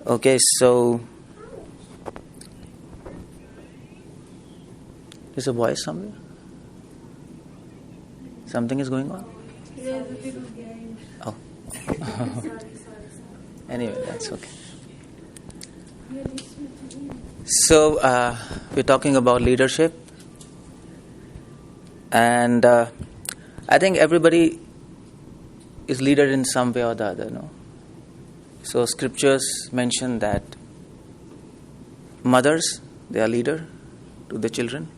Okay, so there's a voice somewhere? Something is going on? Oh. Anyway, that's okay. So, we're talking about leadership. And I think everybody is leader in some way or the other, no? So scriptures mention that mothers, they are leader to the children.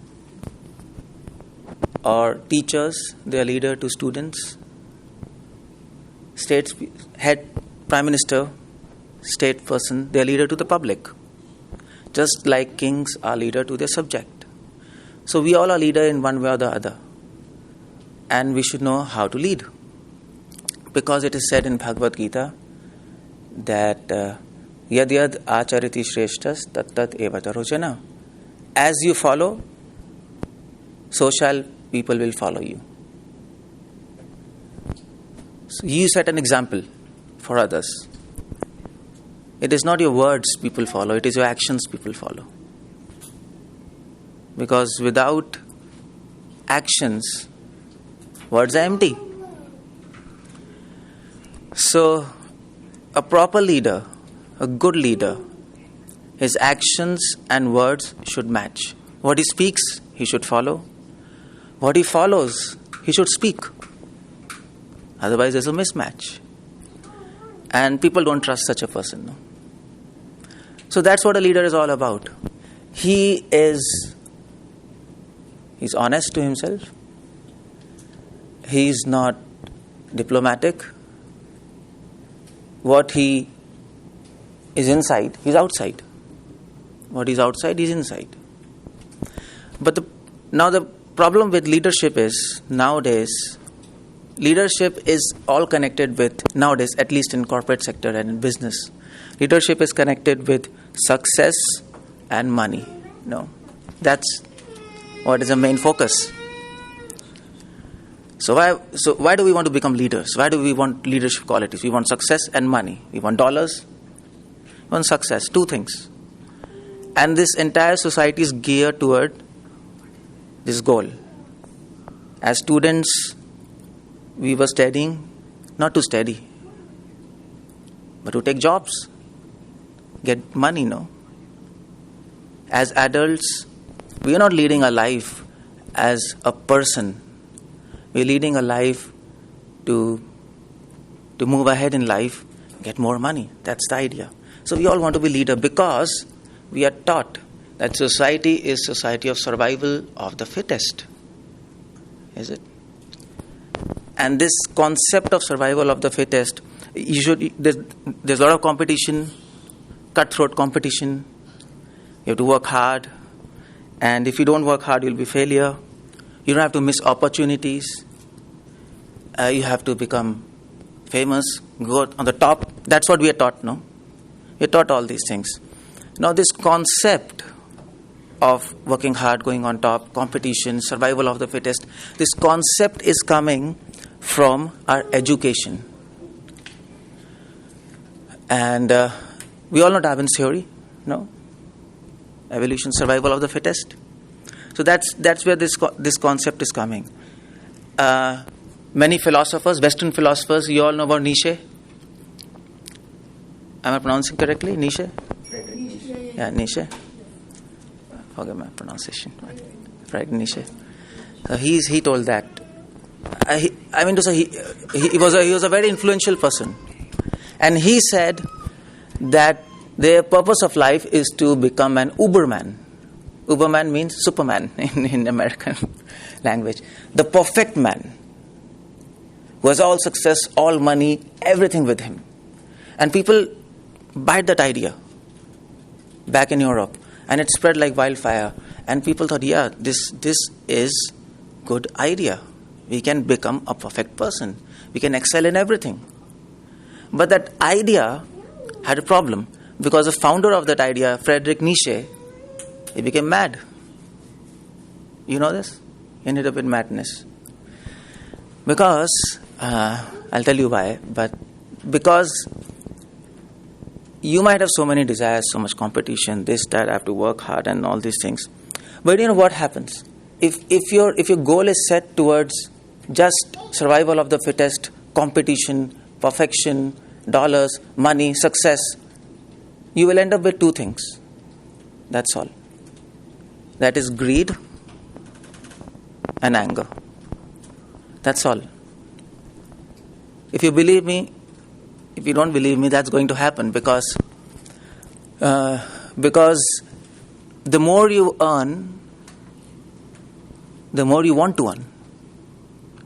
Or teachers, they are leader to students. States head, prime minister, state person, they are leader to the public. Just like kings are leader to their subject. So we all are leader in one way or the other. And we should know how to lead. Because it is said in Bhagavad Gita that yad yad achariti shreshtas tat tat evataro jana. As you follow, so shall people will follow you. So you set an example for others. It is not your words people follow, it is your actions people follow. Because without actions, words are empty. So, a proper leader, a good leader, his actions and words should match. What he speaks, he should follow. What he follows, he should speak. Otherwise, there's a mismatch. And people don't trust such a person. No? So that's what a leader is all about. He's honest to himself. He's not diplomatic. What he is inside, he's outside. What is outside, he's inside. But now the problem with leadership is, nowadays, leadership is all connected with, nowadays, at least in corporate sector and in business, leadership is connected with success and money. No, that's what is the main focus. So why do we want to become leaders? Why do we want leadership qualities? We want success and money. We want dollars. We want success. Two things. And this entire society is geared toward this goal. As students, we were studying not to study, but to take jobs, get money, no? As adults, we are not leading a life as a person. We're leading a life to move ahead in life, get more money. That's the idea. So we all want to be leader because we are taught that society is society of survival of the fittest. Is it? And this concept of survival of the fittest, there's a lot of competition, cutthroat competition. You have to work hard. And if you don't work hard, you'll be failure. You don't have to miss opportunities. You have to become famous, go on the top. That's what we are taught, no? We are taught all these things. Now this concept of working hard, going on top, competition, survival of the fittest, this concept is coming from our education. And we all know Darwin's theory, no? Evolution, survival of the fittest. So that's where this concept is coming. Many philosophers, Western philosophers, you all know about Nietzsche. Am I pronouncing correctly? Nietzsche? Yeah, Nietzsche. Forget my pronunciation. Friedrich Nietzsche. So he told that. I mean to say he was a very influential person, and he said that the purpose of life is to become an Uberman. Uberman means Superman in American language. The perfect man who has all success, all money, everything with him. And people bite that idea back in Europe. And it spread like wildfire. And people thought, yeah, this is good idea. We can become a perfect person. We can excel in everything. But that idea had a problem. Because the founder of that idea, Friedrich Nietzsche, he became mad. You know this? He ended up in madness. Because, I'll tell you why, but because you might have so many desires, so much competition, this, that, I have to work hard and all these things. But you know what happens? If your goal is set towards just survival of the fittest, competition, perfection, dollars, money, success, you will end up with two things. That's all. That is greed and anger. That's all. If you believe me, if you don't believe me, that's going to happen because the more you earn, the more you want to earn.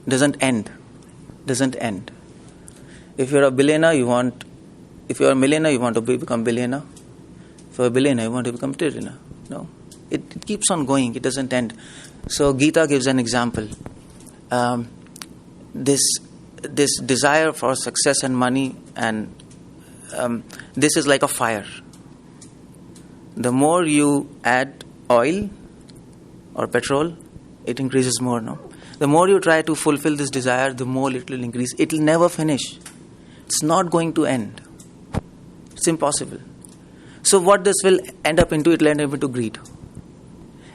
Doesn't end. If you're a billionaire, if you're a millionaire, you want to become billionaire. If you're a billionaire, you want to become trillionaire. No. It keeps on going. It doesn't end. So Gita gives an example. This desire for success and money, and this is like a fire. The more you add oil or petrol, it increases more. No, the more you try to fulfill this desire, the more it will increase. It will never finish. It's not going to end. It's impossible. So what this will end up into? It will end up into greed.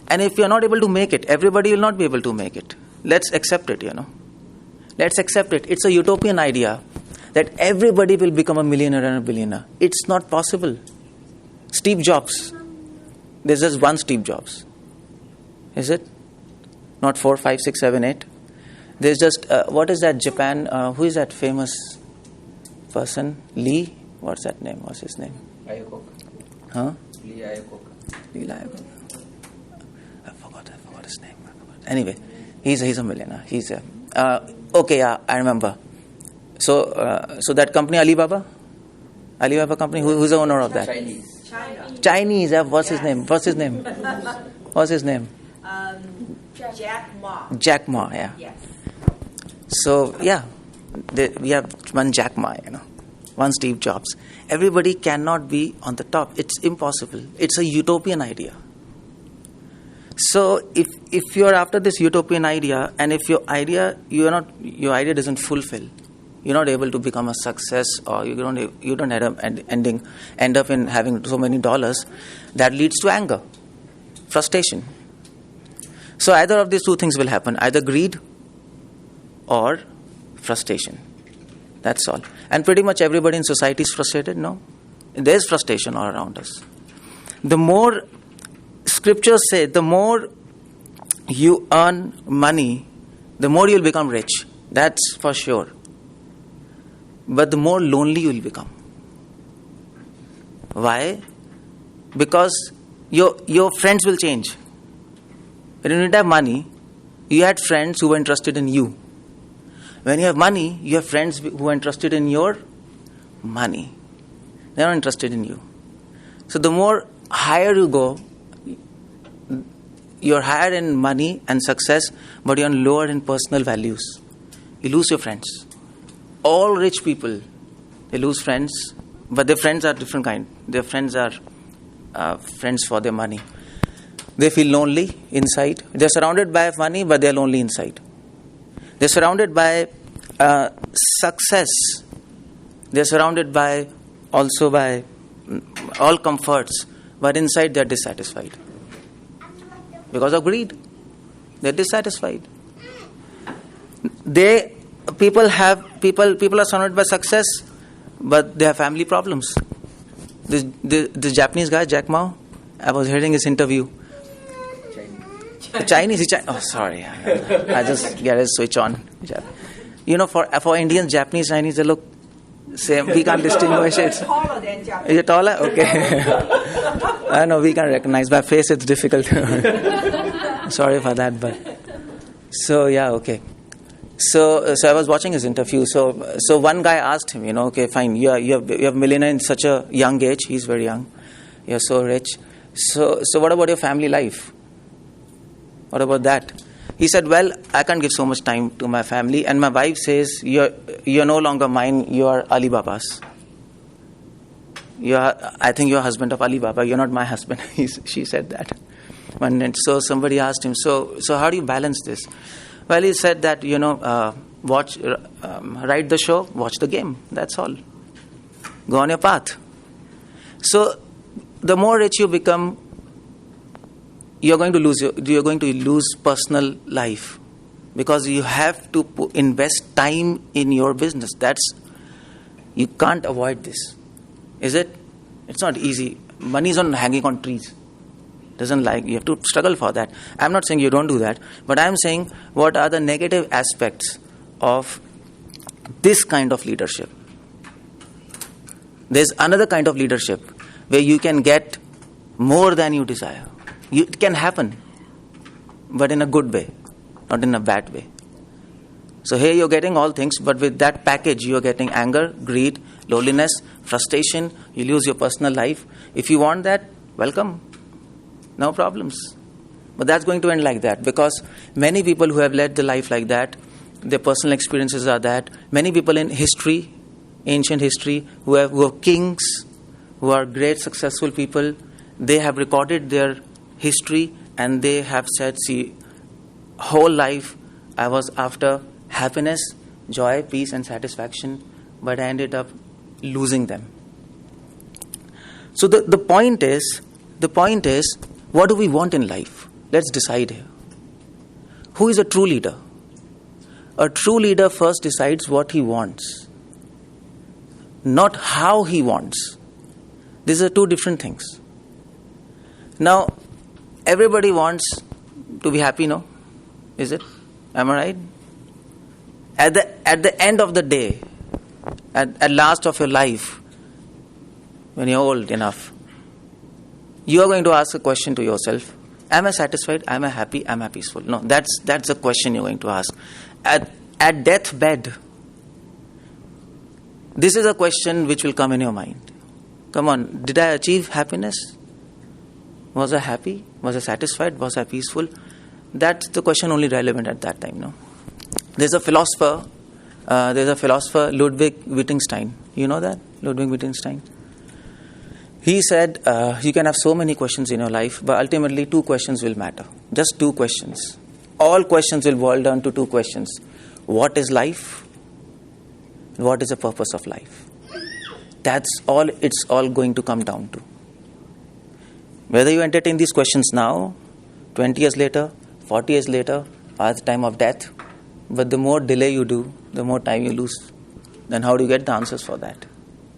And if you are not able to make it, everybody will not be able to make it. Let's accept it. Let's accept it. It's a utopian idea that everybody will become a millionaire and a billionaire. It's not possible. Steve Jobs. There's just one Steve Jobs. Is it? Not 4, 5, 6, 7, 8. There's just, what is that Japan, who is that famous person? Lee? What's that name? What's his name? Iacocca. Huh? Lee Iacocca. Lee Iacocca. I forgot his name. Anyway, he's a millionaire. Okay, yeah, I remember. So that company, Alibaba company, who's the owner of that? Chinese. What's his name? Jack Ma, yeah. Yes. So, yeah, we have one Jack Ma, one Steve Jobs. Everybody cannot be on the top. It's impossible. It's a utopian idea. So, if you're after this utopian idea, and if your idea doesn't fulfill, you're not able to become a success, or you don't end up in having so many dollars, that leads to anger, frustration. So either of these two things will happen, either greed or frustration. That's all. And pretty much everybody in society is frustrated, no? There's frustration all around us. The more, scriptures say, the more you earn money, the more you'll become rich. That's for sure. But the more lonely you'll become. Why? Because your friends will change. When you didn't have money, you had friends who were interested in you. When you have money, you have friends who are interested in your money. They are not interested in you. So the more higher you go, you're higher in money and success, but you're lower in personal values. You lose your friends. All rich people, they lose friends, but their friends are different kind. Their friends are friends for their money. They feel lonely inside. They're surrounded by money, but they're lonely inside. They're surrounded by success. They're surrounded by all comforts, but inside they're dissatisfied. Because of greed, they're dissatisfied. People are surrounded by success, but they have family problems. This Japanese guy, Jack Ma, I was hearing his interview. Chinese. Oh, sorry. I just get a switch on. For Indians, Japanese, Chinese, they look same. We can't distinguish it. Taller than Japanese. Is it taller? Okay. I know we can't recognize. By face, it's difficult. Sorry for that, but so yeah, okay. So I was watching his interview. So one guy asked him, okay, fine, you have a millionaire in such a young age. He's very young. You're so rich. So what about your family life? What about that? He said, well, I can't give so much time to my family, and my wife says, you're no longer mine, you are Alibaba's. I think you're husband of Alibaba, you're not my husband. She said that. And so somebody asked him, so how do you balance this? Well, he said that, write the show, watch the game. That's all. Go on your path. So the more rich you become, you're going to lose personal life, because you have to invest time in your business. You can't avoid this, is it? It's not easy. Money is not hanging on trees. You have to struggle for that. I'm not saying you don't do that, but I'm saying what are the negative aspects of this kind of leadership. There's another kind of leadership where you can get more than you desire. It can happen, but in a good way, not in a bad way. So here you're getting all things, but with that package you're getting anger, greed, loneliness, frustration. You lose your personal life. If you want that, welcome. No problems. But that's going to end like that, because many people who have led the life like that, their personal experiences are that. Many people in history, ancient history, who are kings, who are great successful people, they have recorded their history and they have said, see, whole life I was after happiness, joy, peace and satisfaction, but I ended up losing them. So the point is, what do we want in life? Let's decide here. Who is a true leader? A true leader first decides what he wants, not how he wants. These are two different things. Now, everybody wants to be happy, no? Is it? Am I right? At the end of the day, at last of your life, when you're old enough, you are going to ask a question to yourself: am I satisfied? Am I happy? Am I peaceful? No, that's the question you're going to ask. At deathbed, this is a question which will come in your mind. Come on, did I achieve happiness? Was I happy? Was I satisfied? Was I peaceful? That's the question only relevant at that time, no? There's a philosopher, Ludwig Wittgenstein. You know that? Ludwig Wittgenstein? He said, you can have so many questions in your life, but ultimately 2 questions will matter. Just 2 questions. All questions will boil down to 2 questions. What is life? What is the purpose of life? That's all it's all going to come down to. Whether you entertain these questions now, 20 years later, 40 years later, or at the time of death, but the more delay you do, the more time you lose. Then how do you get the answers for that?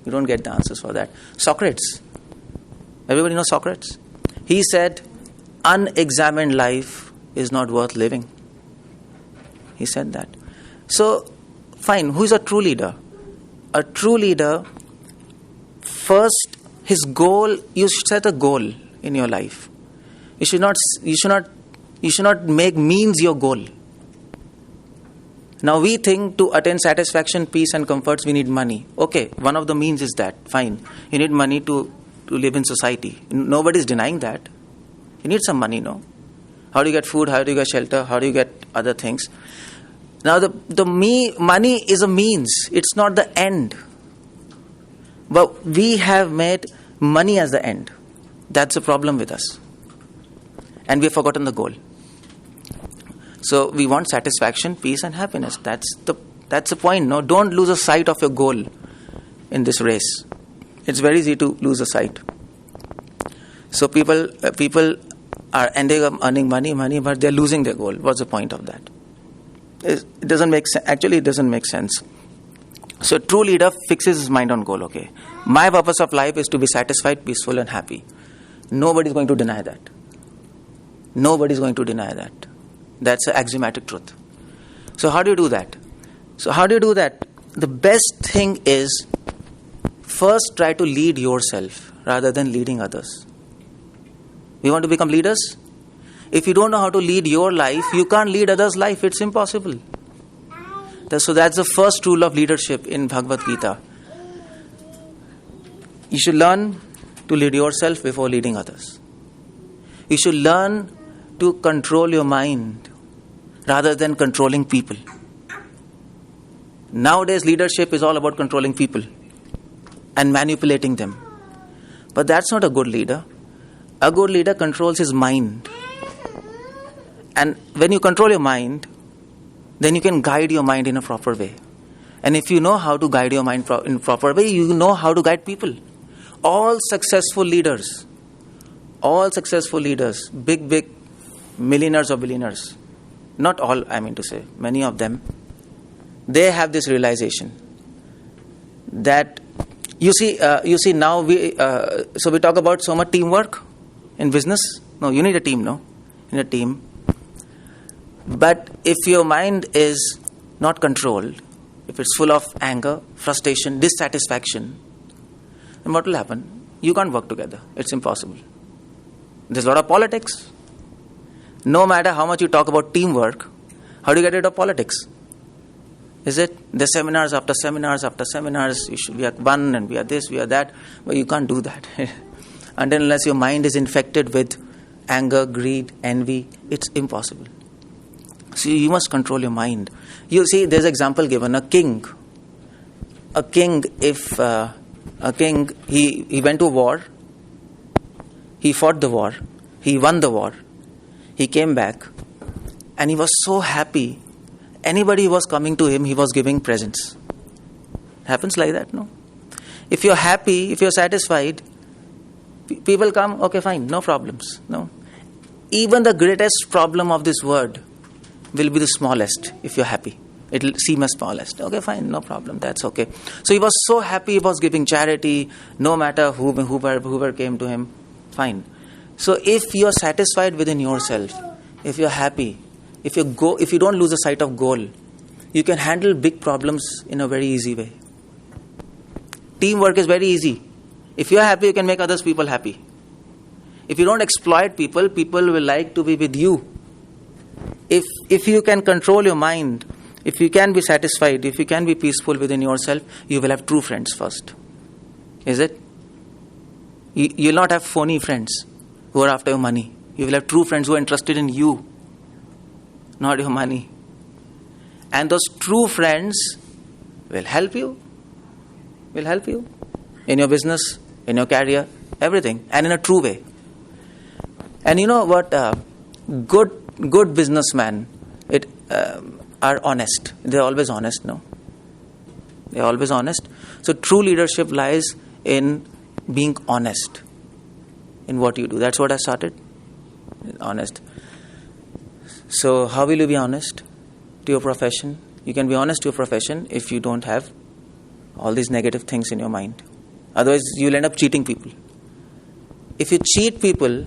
You don't get the answers for that. Socrates. Everybody knows Socrates? He said, unexamined life is not worth living. He said that. So, fine, who is a true leader? A true leader, first, his goal, you should set a goal in your life. You should not make means your goal. Now we think to attain satisfaction, peace and comforts, we need money. Okay, one of the means is that. Fine. You need money to live in society. Nobody is denying that. You need some money, no? How do you get food? How do you get shelter? How do you get other things? Now money is a means. It's not the end. But we have made money as the end. That's the problem with us. And we have forgotten the goal. So we want satisfaction, peace and happiness. That's the point. No, don't lose a sight of your goal in this race. It's very easy to lose a sight. So people are ending up earning money, but they're losing their goal. What's the point of that? It doesn't make sense. Actually, it doesn't make sense. So a true leader fixes his mind on goal. Okay, my purpose of life is to be satisfied, peaceful and happy. Nobody's going to deny that. Nobody's going to deny that. That's an axiomatic truth. So how do you do that? The best thing is, first try to lead yourself rather than leading others. You want to become leaders? If you don't know how to lead your life, you can't lead others' life. It's impossible. So that's the first rule of leadership in Bhagavad Gita. You should learn to lead yourself before leading others. You should learn to control your mind rather than controlling people. Nowadays, leadership is all about controlling people and manipulating them. But that's not a good leader. A good leader controls his mind. And when you control your mind, then you can guide your mind in a proper way. And if you know how to guide your mind in a proper way, you know how to guide people. all successful leaders, big millionaires or billionaires, not all, I mean to say, many of them, they have this realization that you see now so we talk about so much teamwork in business. No, you need a team, no? You need a team. But if your mind is not controlled, if it's full of anger, frustration, dissatisfaction, then what will happen? You can't work together. It's impossible. There's a lot of politics. No matter how much you talk about teamwork, how do you get rid of politics? Is it the seminars after seminars after seminars? We are one and we are this, we are that. But you can't do that. Unless your mind is infected with anger, greed, envy, it's impossible. So you must control your mind. You see, there's an example given. A king, he went to war. He fought the war. He won the war. He came back. And he was so happy. Anybody who was coming to him, he was giving presents. Happens like that, no? If you're happy, if you're satisfied, people come, okay, fine, no problems, no? Even the greatest problem of this world will be the smallest if you're happy. It will seem as smallest. Okay, fine, no problem, that's okay. So he was so happy, he was giving charity, no matter whoever came to him, fine. So if you're satisfied within yourself, if you're happy, if you don't lose the sight of goal, you can handle big problems in a very easy way. Teamwork is very easy. If you're happy, you can make others people happy. If you don't exploit people, people will like to be with you. If you can control your mind, if you can be satisfied, if you can be peaceful within yourself, you will have true friends first. Is it? You'll not have phony friends who are after your money. You will have true friends who are interested in you, not your money. And those true friends will help you. In your business, in your career, everything. And in a true way. And you know what? Good businessmen are honest. They're always honest, no? They're always honest. So true leadership lies in being honest in what you do. That's what I started. Honest. So how will you be honest to your profession? You can be honest to your profession if you don't have all these negative things in your mind. Otherwise, you'll end up cheating people. If you cheat people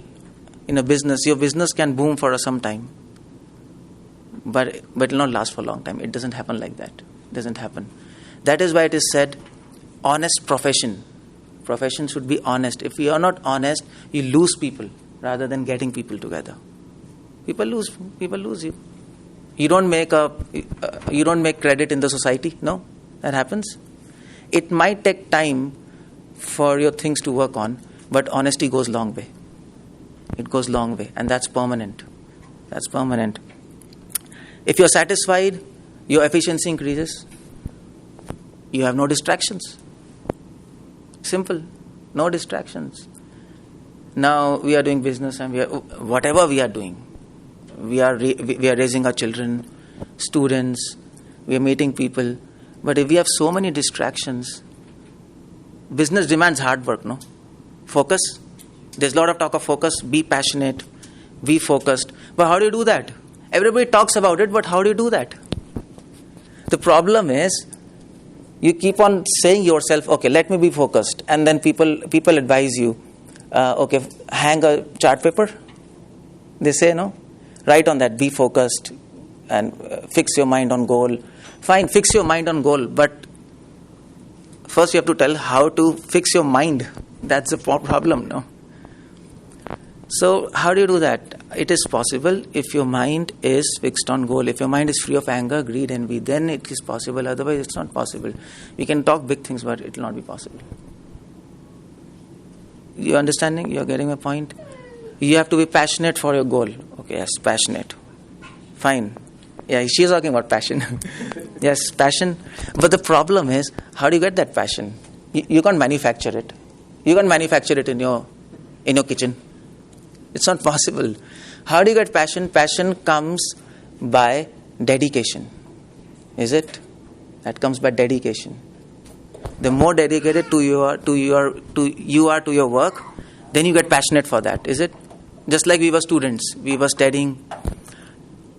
in a business, your business can boom for some time. But it will not last for a long time. It doesn't happen like that. It doesn't happen. That is why it is said, honest profession. Profession should be honest. If you are not honest, you lose people rather than getting people together. People lose you. You don't make credit in the society. No, that happens. It might take time for your things to work on, but honesty goes long way. It goes long way, and that's permanent. That's permanent. If you're satisfied, your efficiency increases. You have no distractions. Simple, no distractions. Now we are doing business, and whatever we are doing, we are raising our children, students, we are meeting people. But if we have so many distractions, business demands hard work, no? Focus. There's a lot of talk of focus. Be passionate, be focused. But how do you do that? Everybody talks about it, but how do you do that? The problem is, you keep on saying yourself, okay, let me be focused. And then people advise you, okay, hang a chart paper. They say, no? Write on that, be focused and fix your mind on goal. Fine, fix your mind on goal, but first you have to tell how to fix your mind. That's the problem, no? So how do you do that? It is possible if your mind is fixed on goal. If your mind is free of anger, greed, envy, then it is possible. Otherwise, it's not possible. We can talk big things, but it will not be possible. You understanding? You are getting my point? You have to be passionate for your goal. Okay, yes, passionate. Fine. Yeah, she's talking about passion. Yes, passion. But the problem is, how do you get that passion? You can't manufacture it. You can't manufacture it in your kitchen. It's not possible. How do you get passion? Passion comes by dedication. Is it? That comes by dedication. the more dedicated you are to your work, then you get passionate for that. Is it? Just like we were students, we were studying.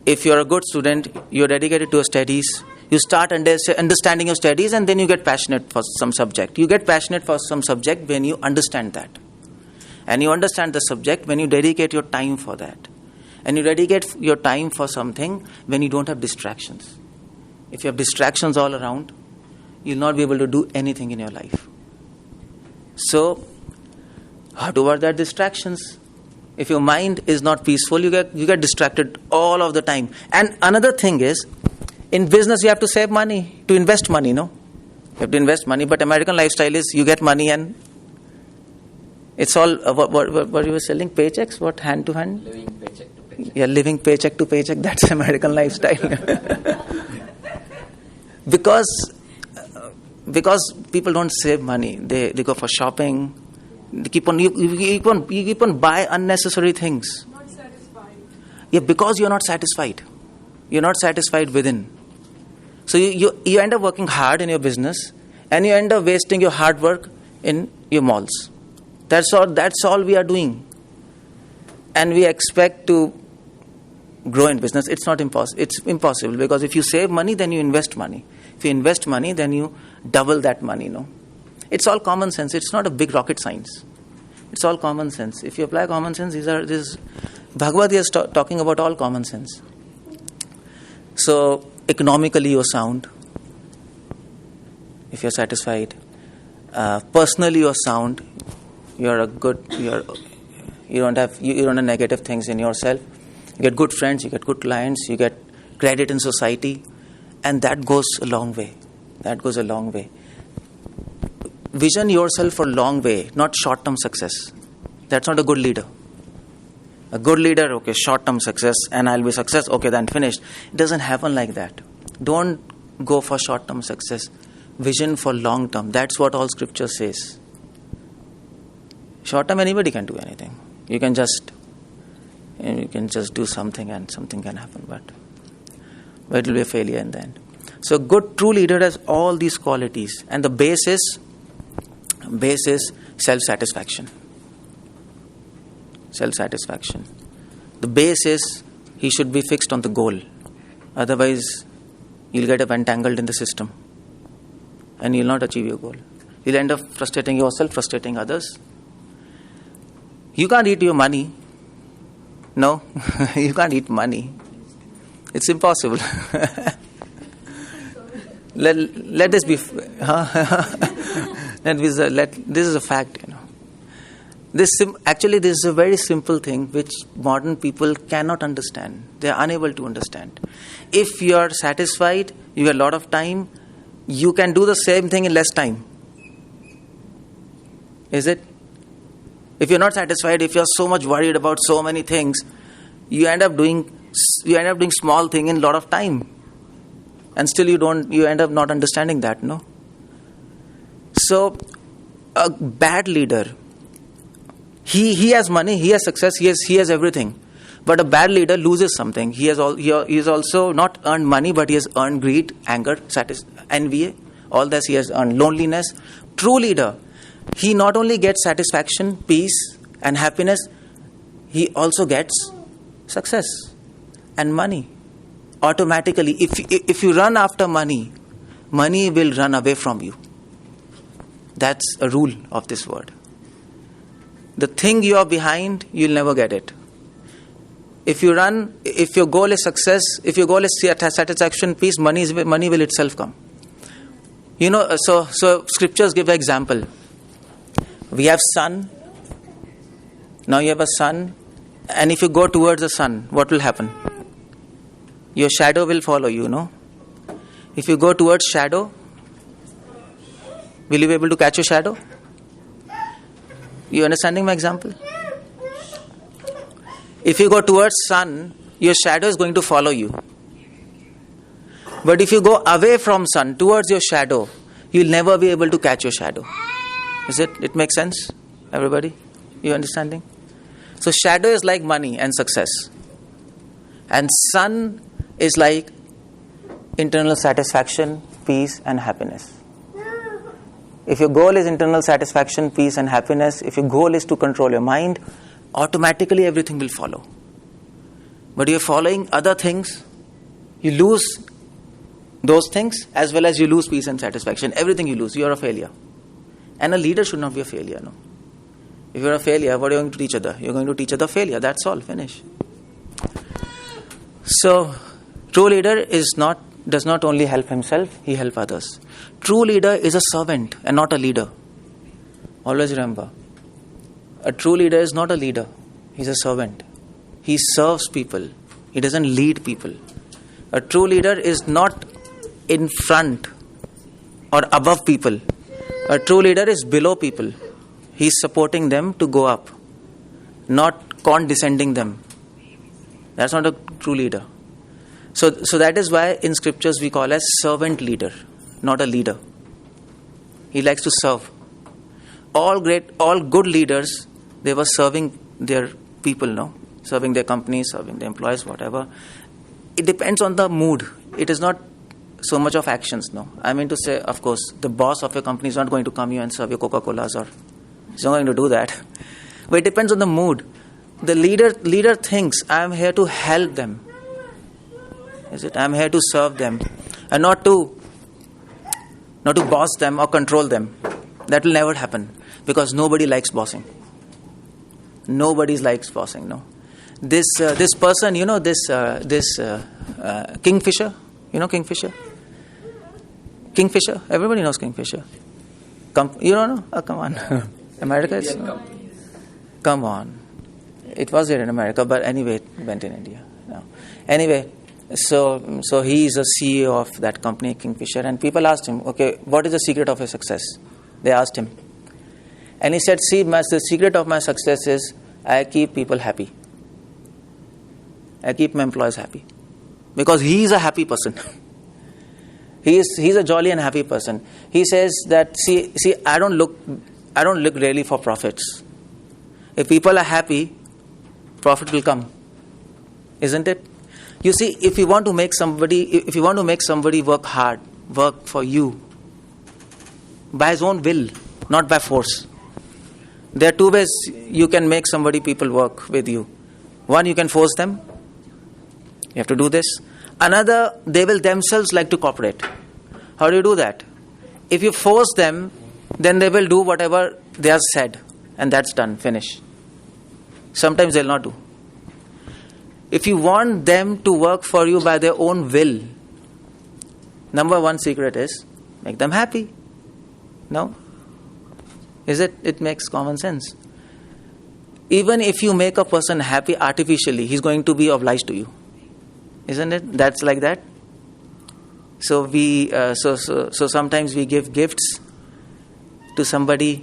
If you're a good student, you're dedicated to your studies. You start understanding your studies, and then you get passionate for some subject. You get passionate for some subject when you understand that. And you understand the subject when you dedicate your time for that. And you dedicate your time for something when you don't have distractions. If you have distractions all around, you'll not be able to do anything in your life. So, how to avoid that distractions? If your mind is not peaceful, you get distracted all of the time. And another thing is, in business you have to save money, to invest money, no? You have to invest money, but American lifestyle is you get money and it's all, what you were selling? Paychecks? What? Hand to hand? Living paycheck to paycheck. Yeah, living paycheck to paycheck. That's American lifestyle. Because people don't save money. They go for shopping. They keep on buy unnecessary things. Not satisfied. Yeah, because you're not satisfied. You're not satisfied within. So you end up working hard in your business, and you end up wasting your hard work in your malls. That's all we are doing. And we expect to grow in business. It's not impossible. It's impossible, because if you save money, then you invest money. If you invest money, then you double that money, no? It's all common sense. It's not a big rocket science. It's all common sense. If you apply common sense, this Bhagavad is talking about all common sense. So economically you're sound, if you're satisfied. Personally you're sound. You don't have negative things in yourself. You get good friends, you get good clients, you get credit in society, and that goes a long way. Vision yourself for long way, not short-term success. That's not a good leader. A good leader, okay, short-term success, and I'll be success, okay, then finished. It doesn't happen like that. Don't go for short-term success. Vision for long-term. That's what all scripture says. Short-term, anybody can do anything. You can just do something, and something can happen, but it will be a failure in the end. So, good true leader has all these qualities, and the base is self-satisfaction. Self-satisfaction. The base is he should be fixed on the goal. Otherwise, you'll get entangled in the system, and you'll not achieve your goal. You'll end up frustrating yourself, frustrating others. You can't eat your money. No, you can't eat money. It's impossible. Let this be. This is a fact, you know. This is a very simple thing which modern people cannot understand. They are unable to understand. If you are satisfied, you have a lot of time, you can do the same thing in less time. Is it? If you're not satisfied, if you're so much worried about so many things, you end up doing small thing in a lot of time, and still you end up not understanding that, no? So, a bad leader, he has money, he has success, he has everything, but a bad leader loses something. He has also not earned money, but he has earned greed, anger, envy, all this he has earned, loneliness. True leader, he not only gets satisfaction, peace, and happiness, he also gets success and money. Automatically, if you run after money, money will run away from you. That's a rule of this world. The thing you are behind, you'll never get it. If your goal is success, if your goal is satisfaction, peace, money will itself come. You know, so scriptures give an example. We have sun. Now you have a sun, and if you go towards the sun, what will happen? Your shadow will follow you, no? If you go towards shadow, will you be able to catch your shadow? You understanding my example? If you go towards sun, your shadow is going to follow you. But if you go away from sun towards your shadow, you'll never be able to catch your shadow. Is it? It makes sense? Everybody? You understanding? So shadow is like money and success. And sun is like internal satisfaction, peace and happiness. If your goal is internal satisfaction, peace and happiness, if your goal is to control your mind, automatically everything will follow. But you're following other things, you lose those things as well as you lose peace and satisfaction. Everything you lose, you're a failure. And a leader should not be a failure, no. If you're a failure, what are you going to teach other? You're going to teach other failure, that's all, finish. So, true leader does not only help himself, he helps others. True leader is a servant and not a leader. Always remember, a true leader is not a leader, he's a servant. He serves people, he doesn't lead people. A true leader is not in front or above people. A true leader is below people. He's supporting them to go up, not condescending them. That's not a true leader. So that is why in scriptures we call as servant leader, not a leader. He likes to serve. All good leaders, they were serving their people, no? Serving their companies, serving their employees, whatever. It depends on the mood. It is not so much of actions, no. I mean to say, of course, the boss of your company is not going to come here and serve your Coca-Colas, or he's not going to do that. But it depends on the mood. The leader thinks, I am here to help them. Is it? I am here to serve them, and not to boss them or control them. That will never happen, because nobody likes bossing. Nobody likes bossing, no. This person, Kingfisher. You know Kingfisher? Kingfisher? Everybody knows Kingfisher. You don't know? Oh, come on. America is... Come on. It was here in America, but anyway, it went in India. No. Anyway, so he is the CEO of that company, Kingfisher, and people asked him, okay, what is the secret of your success? They asked him. And he said, the secret of my success is I keep people happy. I keep my employees happy. Because he is a happy person. He's a jolly and happy person. He says that, see, I don't look really for profits. If people are happy, profit will come. Isn't it? You see, if you want to make somebody work hard, work for you, by his own will, not by force. There are two ways you can make people work with you. One, you can force them. You have to do this. Another, they will themselves like to cooperate. How do you do that? If you force them, then they will do whatever they have said, and that's done, finish. Sometimes they'll not do. If you want them to work for you by their own will, number one secret is make them happy. No? Is it? It makes common sense. Even if you make a person happy artificially, he's going to be obliged to you. Isn't it? That's like that. So so sometimes we give gifts to somebody,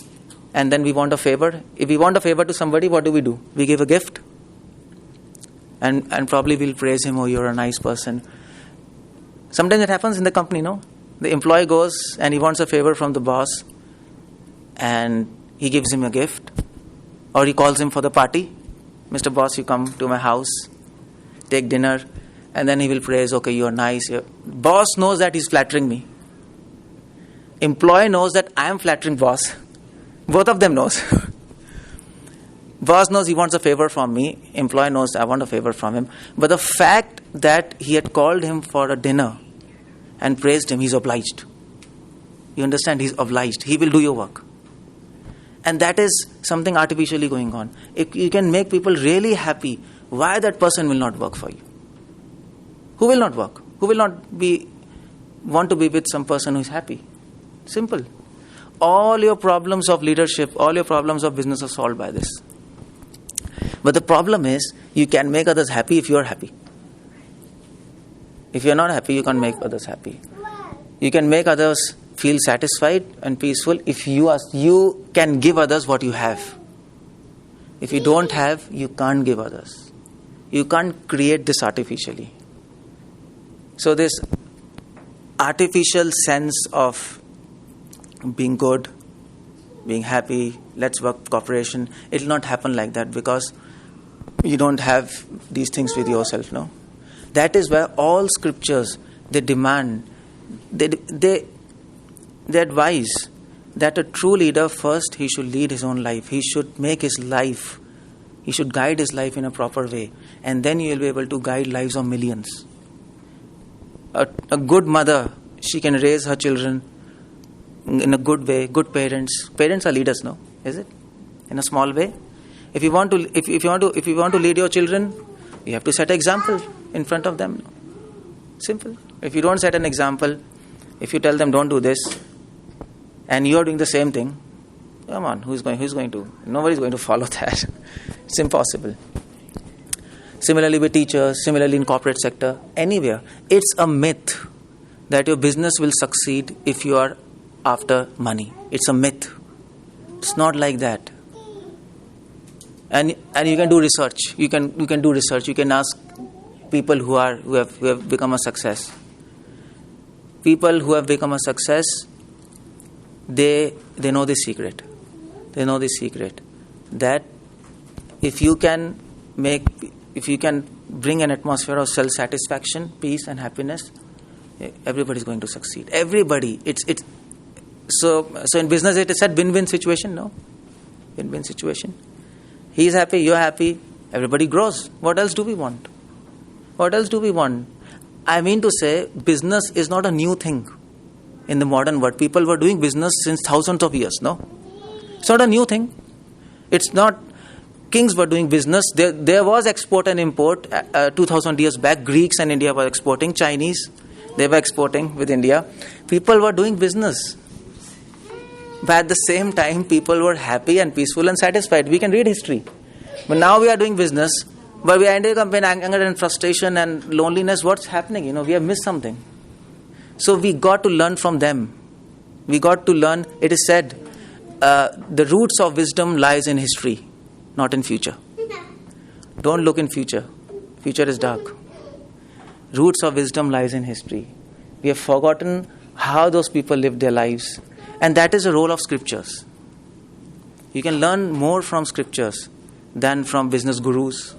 and then we want a favor. If we want a favor to somebody, what do? We give a gift. And probably we'll praise him, oh, you're a nice person. Sometimes it happens in the company, no? The employee goes and he wants a favor from the boss, and he gives him a gift. Or he calls him for the party. Mr. Boss, you come to my house, take dinner, and then he will praise, okay, you're nice. Boss knows that he's flattering me. Employee knows that I am flattering boss. Both of them knows. Boss knows he wants a favor from me. Employee knows I want a favor from him. But the fact that he had called him for a dinner and praised him, he's obliged. You understand? He's obliged. He will do your work. And that is something artificially going on. If you can make people really happy, why that person will not work for you? Who will not work? Who will not want to be with some person who is happy? Simple. All your problems of leadership, all your problems of business are solved by this. But the problem is, you can make others happy if you are happy. If you are not happy, you can't make others happy. You can make others feel satisfied and peaceful if you can give others what you have. If you don't have, you can't give others. You can't create this artificially. So this artificial sense of being good, being happy, let's work cooperation, it will not happen like that, because you don't have these things with yourself, no? That is where all scriptures, they demand, they advise that a true leader, first he should lead his own life. He should make his life, he should guide his life in a proper way. And then you will be able to guide lives of millions. A good mother, she can raise her children in a good way. Good parents. Parents are leaders, no? Is it? In a small way. If you want to lead your children, you have to set an example in front of them. Simple. If you don't set an example, if you tell them don't do this, and you are doing the same thing, come on, who's going to? Nobody's going to follow that. It's impossible. Similarly with teachers, similarly in corporate sector, anywhere. It's a myth that your business will succeed if you are after money. It's a myth. It's not like that. And you can do research. You can do research. You can ask people who have become a success. People who have become a success, they know the secret. They know the secret that if you can bring an atmosphere of self-satisfaction, peace and happiness, everybody is going to succeed. Everybody. So in business it is said win-win situation, no? Win-win situation. He is happy, you are happy, everybody grows. What else do we want? What else do we want? I mean to say, business is not a new thing in the modern world. People were doing business since thousands of years, no? It's not a new thing. It's not... Kings were doing business. There was export and import. 2000 years back, Greeks and India were exporting. Chinese, they were exporting with India. People were doing business. But at the same time, people were happy and peaceful and satisfied. We can read history. But now we are doing business, but we are ending up in anger and frustration and loneliness. What's happening? We have missed something. So we got to learn from them. We got to learn. It is said, the roots of wisdom lies in history, not in future. Don't look in future. Future is dark. Roots of wisdom lies in history. We have forgotten how those people lived their lives. And that is the role of scriptures. You can learn more from scriptures than from business gurus.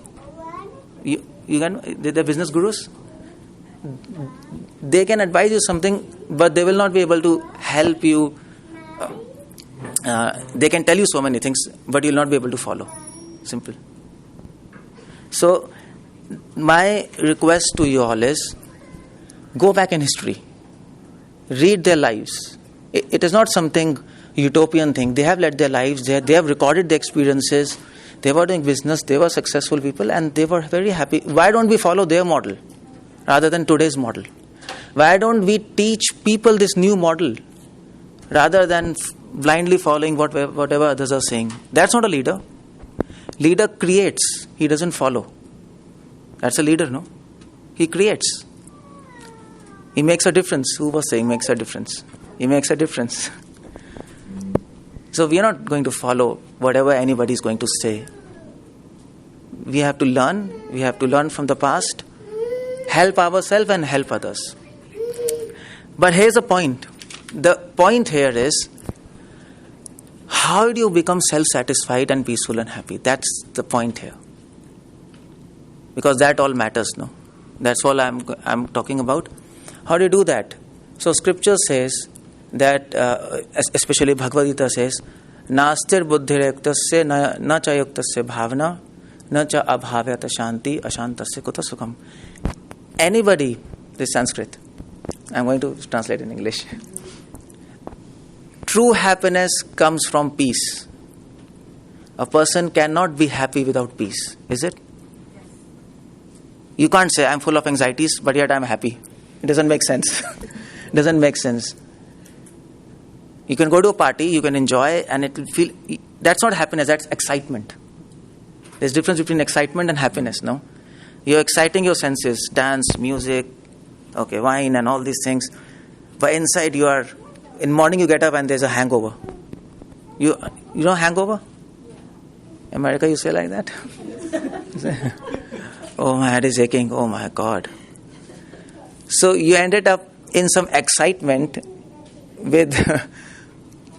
The business gurus, they can advise you something, but they will not be able to help you. They can tell you so many things, but you will not be able to follow. Simple. So, my request to you all is, go back in history. Read their lives. It is not something utopian thing. They have led their lives. They have recorded their experiences. They were doing business. They were successful people, and they were very happy. Why don't we follow their model rather than today's model? Why don't we teach people this new model rather than blindly following whatever others are saying? That's not a leader. Leader creates. He doesn't follow. That's a leader, no? He creates. He makes a difference. Who was saying makes a difference? He makes a difference. So we are not going to follow whatever anybody is going to say. We have to learn. We have to learn from the past, help ourselves and help others. But here's the point. The point here is, how do you become self-satisfied and peaceful and happy? That's the point here. Because that all matters, no? That's all I'm talking about. How do you do that? So scripture says that, especially Bhagavad Gita says, Nastir buddhirayuktasya na cha yuktasya bhavana na cha abhavyata shanti ashantasya kuta sukham. Anybody, this is Sanskrit. I'm going to translate in English. True happiness comes from peace. A person cannot be happy without peace, is it? You can't say, I'm full of anxieties, but yet I'm happy. It doesn't make sense. It doesn't make sense. You can go to a party, you can enjoy, and it will feel... That's not happiness, that's excitement. There's a difference between excitement and happiness, no? You're exciting your senses, dance, music, wine and all these things. But inside you are... In morning you get up and there's a hangover. You know hangover? America you say like that? Oh, my head is aching. Oh my God. So you ended up in some excitement with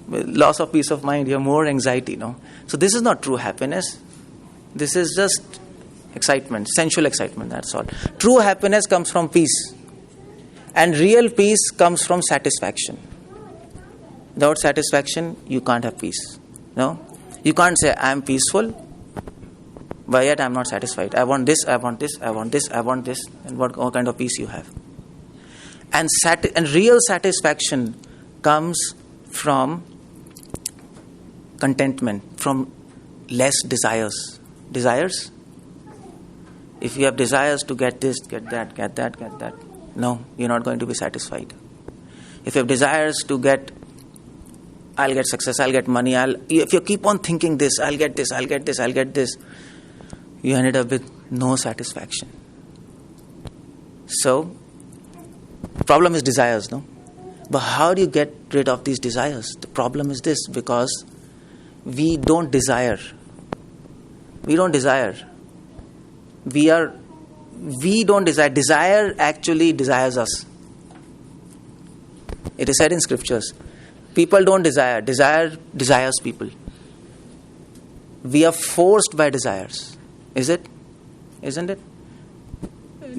loss of peace of mind. You have more anxiety, no? So this is not true happiness. This is just excitement, sensual excitement, that's all. True happiness comes from peace. And real peace comes from satisfaction. Without satisfaction, you can't have peace. No? You can't say, I am peaceful, but yet I am not satisfied. I want this, I want this, I want this, I want this. And what kind of peace you have? And real satisfaction comes from contentment, from less desires. Desires? If you have desires to get this, get that, get that, get that, no, you're not going to be satisfied. If you have desires to get, I'll get success, I'll get money, if you keep on thinking this, I'll get this, I'll get this, I'll get this, you ended up with no satisfaction. So, problem is desires, no? But how do you get rid of these desires? The problem is this, because we don't desire. We don't desire. We don't desire. Desire actually desires us. It is said in scriptures. People don't desire. Desire desires people. We are forced by desires. Is it? Isn't it?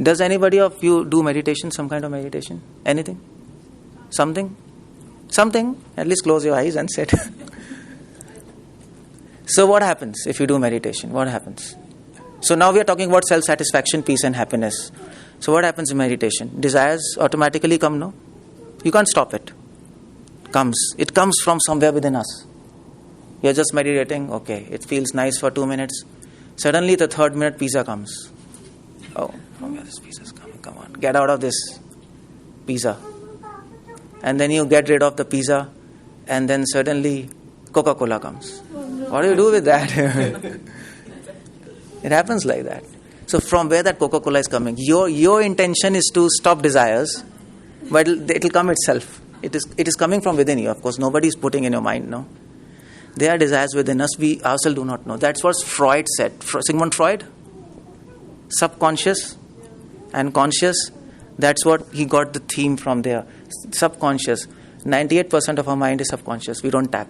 Does anybody of you do meditation, some kind of meditation? Anything? Something? Something? At least close your eyes and sit. So what happens if you do meditation? What happens? So now we are talking about self-satisfaction, peace and happiness. So what happens in meditation? Desires automatically come, no? You can't stop it. It comes from somewhere within us. You're just meditating, okay, it feels nice for 2 minutes. Suddenly the third minute pizza comes. Oh, from where this pizza is coming? Come on, get out of this pizza. And then you get rid of the pizza, and then suddenly Coca-Cola comes. What do you do with that? It happens like that. So from where that Coca-Cola is coming, your intention is to stop desires, but it'll come itself. It is coming from within you. Of course, nobody is putting in your mind, no. There are desires within us, we ourselves do not know. That's what Freud said. Sigmund Freud, subconscious and conscious, that's what he got the theme from there. Subconscious. 98% of our mind is subconscious. We don't tap.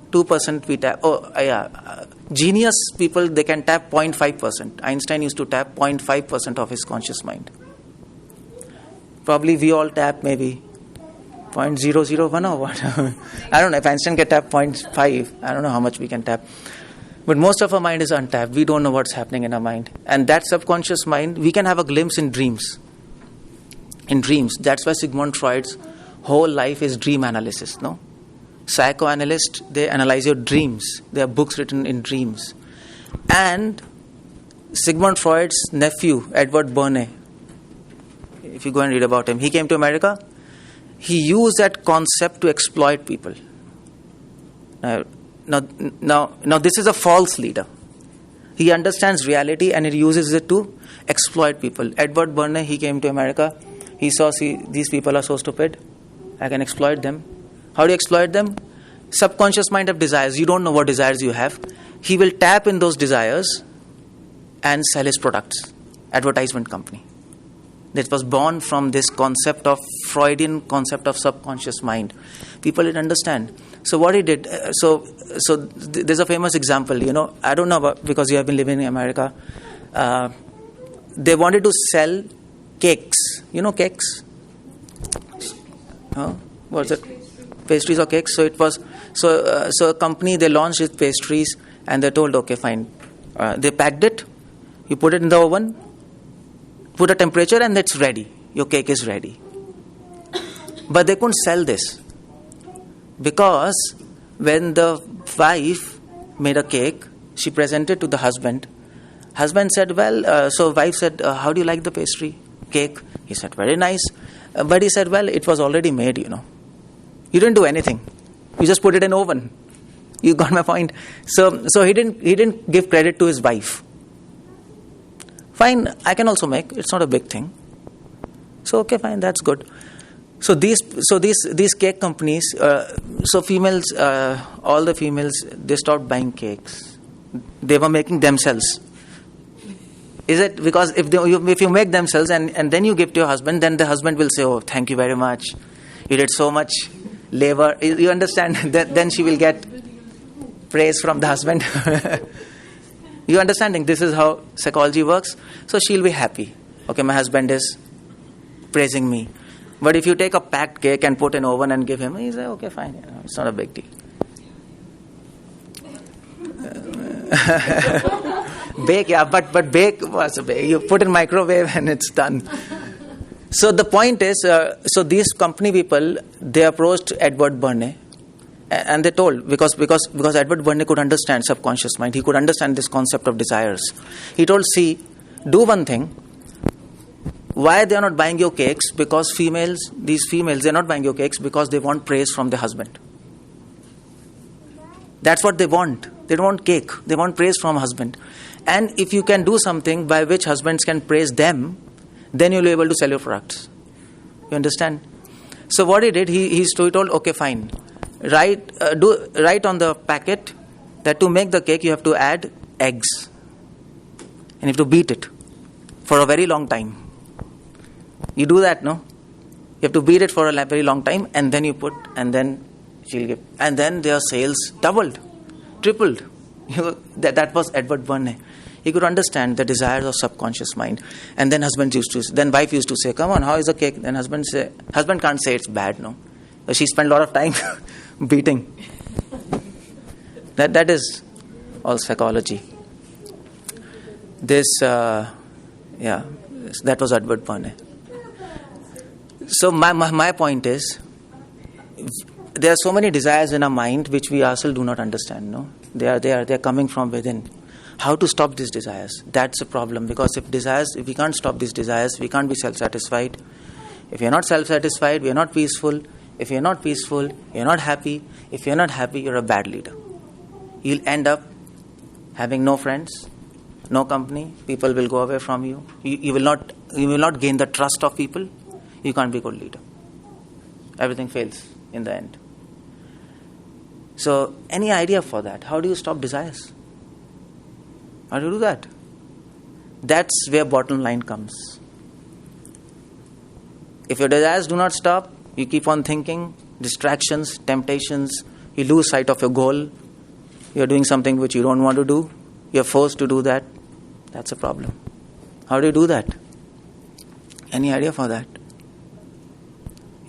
2% we tap. Genius people, they can tap 0.5%. Einstein used to tap 0.5% of his conscious mind. Probably we all tap maybe 0.001 or what. I don't know. If Einstein can tap 0.5, I don't know how much we can tap. But most of our mind is untapped. We don't know what's happening in our mind. And that subconscious mind, we can have a glimpse in dreams. In dreams. That's why Sigmund Freud's whole life is dream analysis, no? Psychoanalysts, they analyze your dreams. There are books written in dreams. And Sigmund Freud's nephew, Edward Burney, if you go and read about him, he came to America. He used that concept to exploit people. Now, this is a false leader. He understands reality and he uses it to exploit people. Edward Burney, he came to America. He saw, these people are so stupid. I can exploit them. How do you exploit them? Subconscious mind of desires. You don't know what desires you have. He will tap in those desires and sell his products. Advertisement company. That was born from this concept of Freudian concept of subconscious mind. People didn't understand. So what he did, there's a famous example, I don't know about, because you have been living in America. They wanted to sell cakes. You know cakes? What's it? Pastries or cakes. So it was, so a company, they launched its pastries and they told, okay, fine. They packed it, you put it in the oven, put a temperature and it's ready. Your cake is ready. But they couldn't sell this. Because when the wife made a cake, she presented to the husband. Husband said, so wife said, how do you like the pastry? Cake? He said, very nice. But he said, it was already made, You didn't do anything. You just put it in oven. You got my point. So he didn't give credit to his wife. Fine, I can also make. It's not a big thing. So okay, fine, that's good. So these cake companies, females, all the females, they stopped buying cakes. They were making themselves. Is it because if you make themselves and then you give to your husband, then the husband will say, oh, thank you very much. You did so much labor. You understand? Then she will get praise from the husband. You understanding? This is how psychology works. So she'll be happy. Okay, my husband is praising me. But if you take a packed cake and put in oven and give him, he say, okay, fine, it's not a big deal. Bake, yeah, but bake was a bake. You put in microwave and it's done. So the point is, so these company people, they approached Edward Burney, and they told, because Edward Burney could understand subconscious mind, he could understand this concept of desires. He told, see, do one thing. Why they are not buying your cakes? Because these females, they are not buying your cakes because they want praise from their husband. That's what they want. They don't want cake. They want praise from husband. And if you can do something by which husbands can praise them, then you'll be able to sell your products. You understand? So what he did, he told, okay, fine. Write on the packet that to make the cake you have to add eggs. And you have to beat it for a very long time. You do that, no? You have to beat it for a very long time, and then you put, and then she'll give. And then their sales doubled, tripled. That was Edward Burney. He could understand the desires of subconscious mind. And then wife used to say, come on, how is the cake? Then husband can't say it's bad, no? She spent a lot of time beating. That is all psychology. That was Edward Burney. So my point is, there are so many desires in our mind which we ourselves do not understand, no? They are coming from within. How to stop these desires? That's a problem, because if we can't stop these desires, we can't be self-satisfied. If you're not self-satisfied, we're not peaceful. If you're not peaceful, you're not happy. If you're not happy, you're a bad leader. You'll end up having no friends, no company. People will go away from you. You will not gain the trust of people. You can't be a good leader. Everything fails in the end. So, any idea for that? How do you stop desires? How do you do that? That's where bottom line comes. If your desires do not stop, you keep on thinking, distractions, temptations, you lose sight of your goal, you're doing something which you don't want to do, you're forced to do that, that's a problem. How do you do that? Any idea for that?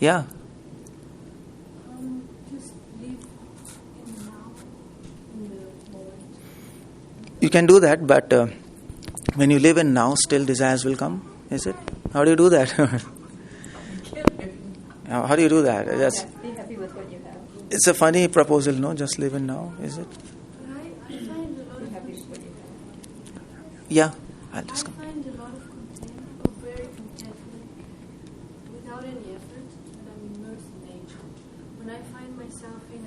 Yeah. Just live in now, in the moment. You can do that, but when you live in now, still desires will come, is it? How do you do that? How do you do that? Be happy with what you have. It's a funny proposal, no? Just live in now, is it? I find a lot of happy with what you have. Yeah, I'll just come. I find a lot of content, or very content without any effort, and I'm immersed in nature. When I find myself in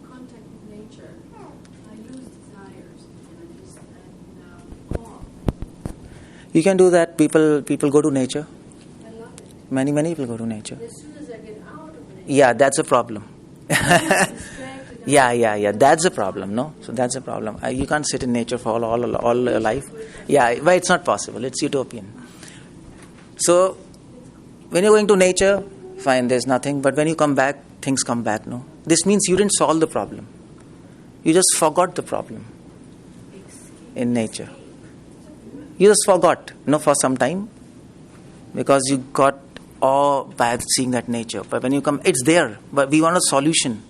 contact with nature, I lose desires, and awe. You can do that. People go to nature. I love it. Many people go to nature. As soon as I get out of nature, Yeah, that's a problem. distracted. Yeah. That's a problem, no? So that's a problem. You can't sit in nature for all your life. Yeah, but it's not possible. It's utopian. So when you're going to nature, fine, there's nothing. But when you come back, things come back, no? This means you didn't solve the problem. You just forgot the problem in nature. You just forgot, for some time, because you got awe by seeing that nature. But when you come, it's there. But we want a solution.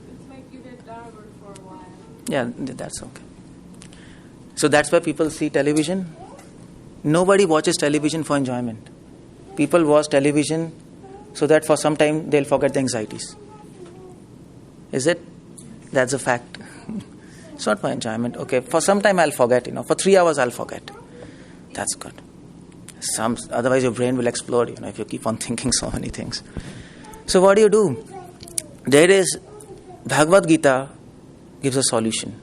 It's like you get darker for a while. Yeah, that's okay. So that's why people see television. Nobody watches television for enjoyment. People watch television so that for some time they'll forget the anxieties. Is it? That's a fact. It's not for enjoyment. Okay, for some time I'll forget, for 3 hours I'll forget. That's good. Otherwise your brain will explode, if you keep on thinking so many things. So what do? There is, Bhagavad Gita gives a solution.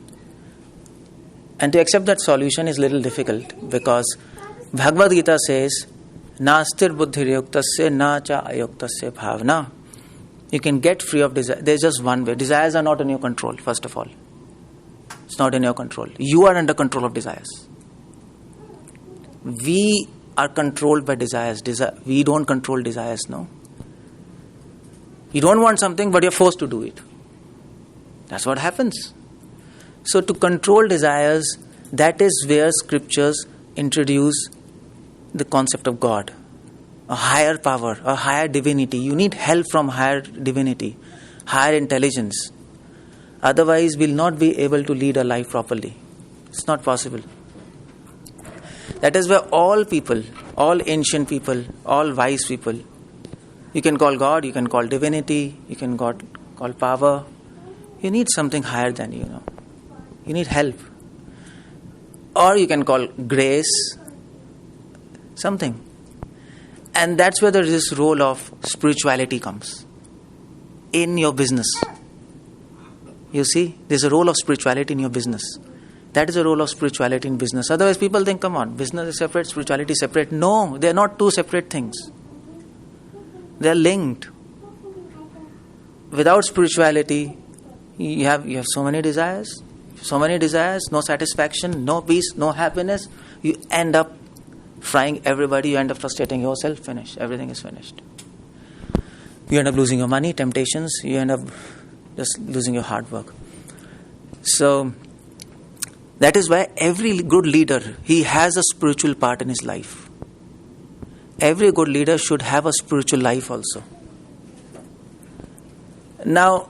And to accept that solution is little difficult, because Bhagavad Gita says, Nastir buddhirayuktasya na cha ayuktasya bhavna. You can get free of desire. There's just one way. Desires are not in your control, first of all. It's not in your control. You are under control of desires. We are controlled by desires. We don't control desires, no? You don't want something, but you're forced to do it. That's what happens. So to control desires, that is where scriptures introduce the concept of God. a higher power, a higher divinity. You need help from higher divinity, higher intelligence. Otherwise, we'll not be able to lead a life properly. It's not possible. That is why all people, all ancient people, all wise people, you can call God, you can call divinity, you can call power. You need something higher than you know. You need help. Or you can call grace, something. And that's where this role of spirituality comes. In your business. You see, there's a role of spirituality in your business. That is the role of spirituality in business. Otherwise, people think, come on, business is separate, spirituality is separate. No, they're not two separate things. They're linked. Without spirituality, you have so many desires, no satisfaction, no peace, no happiness. You end up frying everybody, you end up frustrating yourself, finish. Everything is finished. You end up losing your money, temptations, you end up just losing your hard work. So, that is why every good leader, he has a spiritual part in his life. Every good leader should have a spiritual life also. Now,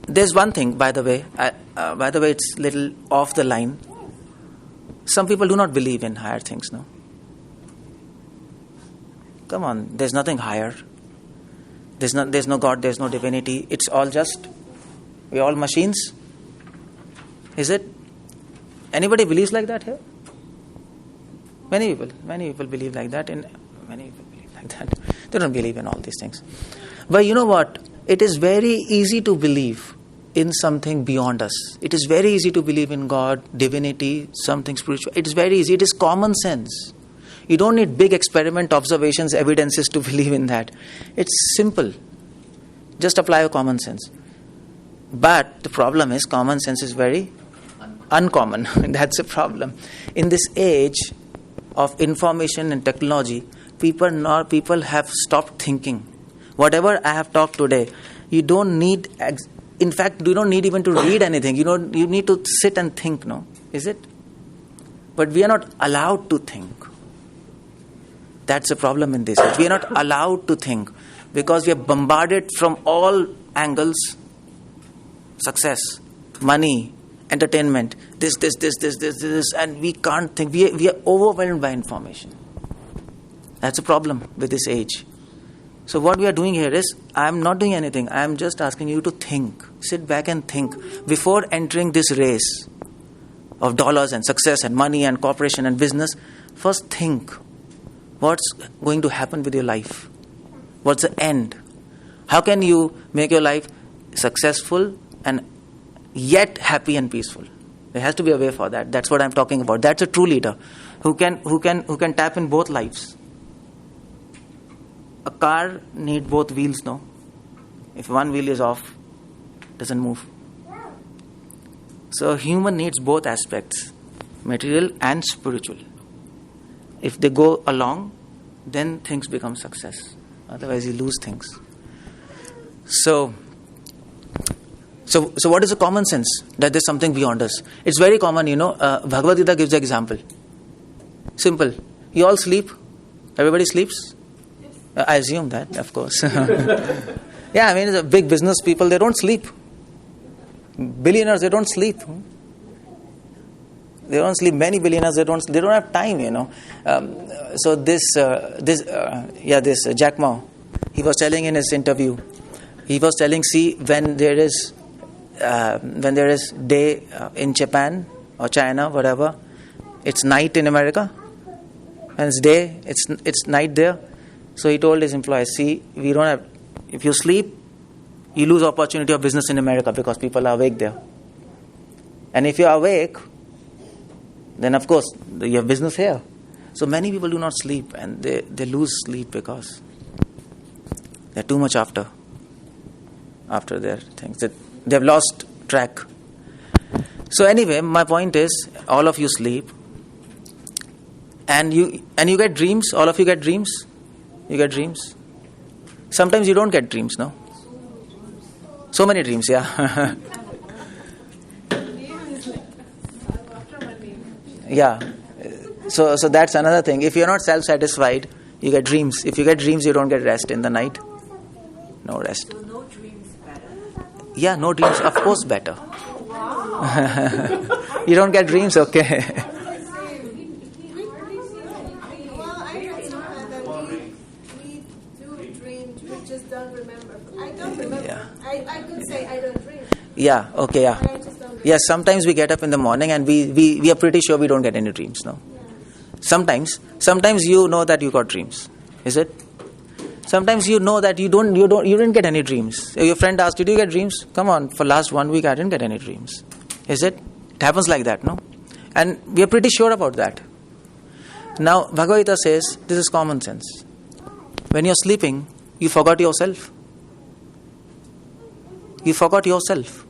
there's one thing, by the way, it's little off the line. Some people do not believe in higher things, no? Come on, there's nothing higher. There's no God, there's no divinity. It's all just, we're all machines. Is it? Anybody believes like that here? Many people believe like that. They don't believe in all these things. But you know what? It is very easy to believe in something beyond us. It is very easy to believe in God, divinity, something spiritual. It is very easy. It is common sense. You don't need big experiment, observations, evidences to believe in that. It's simple. Just apply your common sense. But the problem is common sense is very uncommon. That's a problem. In this age of information and technology, people have stopped thinking. Whatever I have talked today, you don't need, in fact, you don't need even to read anything. You need to sit and think, no? Is it? But we are not allowed to think. That's a problem in this age. We are not allowed to think because we are bombarded from all angles. Success, money, entertainment, this, and we can't think. We are overwhelmed by information. That's a problem with this age. So what we are doing here is, I am not doing anything. I am just asking you to think. Sit back and think. Before entering this race of dollars and success and money and corporation and business, first think. What's going to happen with your life? What's the end? How can you make your life successful and yet happy and peaceful? There has to be a way for that. That's what I'm talking about. That's a true leader who can tap in both lives. A car needs both wheels, no? If one wheel is off, it doesn't move. So human needs both aspects, material and spiritual. If they go along, then things become success. Otherwise, you lose things. So what is the common sense? That there's something beyond us. It's very common, Bhagavad Gita gives an example. Simple. You all sleep? Everybody sleeps? Yes. I assume that, of course. Yeah, I mean, the big business people, they don't sleep. Billionaires, they don't sleep. They don't sleep. Many billionaires, they don't have time, So this Jack Ma, he was telling in his interview, see, when there is day in Japan or China, whatever, it's night in America, and it's day, it's night there. So he told his employees, see, we don't have. If you sleep, you lose opportunity of business in America because people are awake there. And if you are awake, then of course you have business here. So many people do not sleep and they lose sleep because they're too much after their things. They have lost track. So anyway, my point is, all of you sleep and you get dreams. All of you get dreams. You get dreams. Sometimes you don't get dreams, no? So many dreams, yeah. Yeah. So that's another thing. If you're not self-satisfied, You get dreams. If you get dreams, you don't get rest in the night. No rest. So no dreams better. Yeah, no dreams, of course, better. You don't get dreams, okay. Well, I heard somewhere that we do dream, we just don't remember. I don't remember. Yeah. I could say I don't dream. Yeah, okay, yeah. But I just don't remember. Yes, sometimes we get up in the morning and we are pretty sure we don't get any dreams, no? Sometimes you know that you got dreams. Is it? Sometimes you know that you didn't get any dreams. Your friend asked, did you get dreams? Come on, for last 1 week I didn't get any dreams. Is it? It happens like that, no? And we are pretty sure about that. Now, Bhagavad Gita says, this is common sense. When you're sleeping, you forgot yourself. You forgot yourself.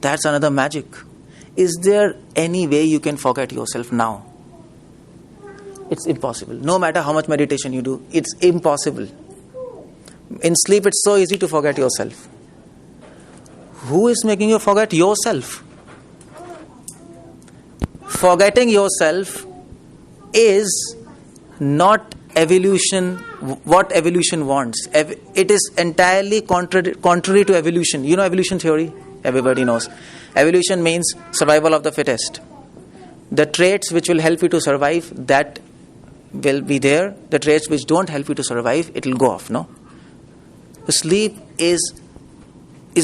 That's another magic. Is there any way you can forget yourself now? It's impossible. No matter how much meditation you do, it's impossible. In sleep, it's so easy to forget yourself. Who is making you forget yourself? Forgetting yourself is not evolution, what evolution wants. It is entirely contrary to evolution. You know evolution theory? Everybody knows. Evolution means survival of the fittest. The traits which will help you to survive, that will be there. The traits which don't help you to survive, it will go off, no? The sleep is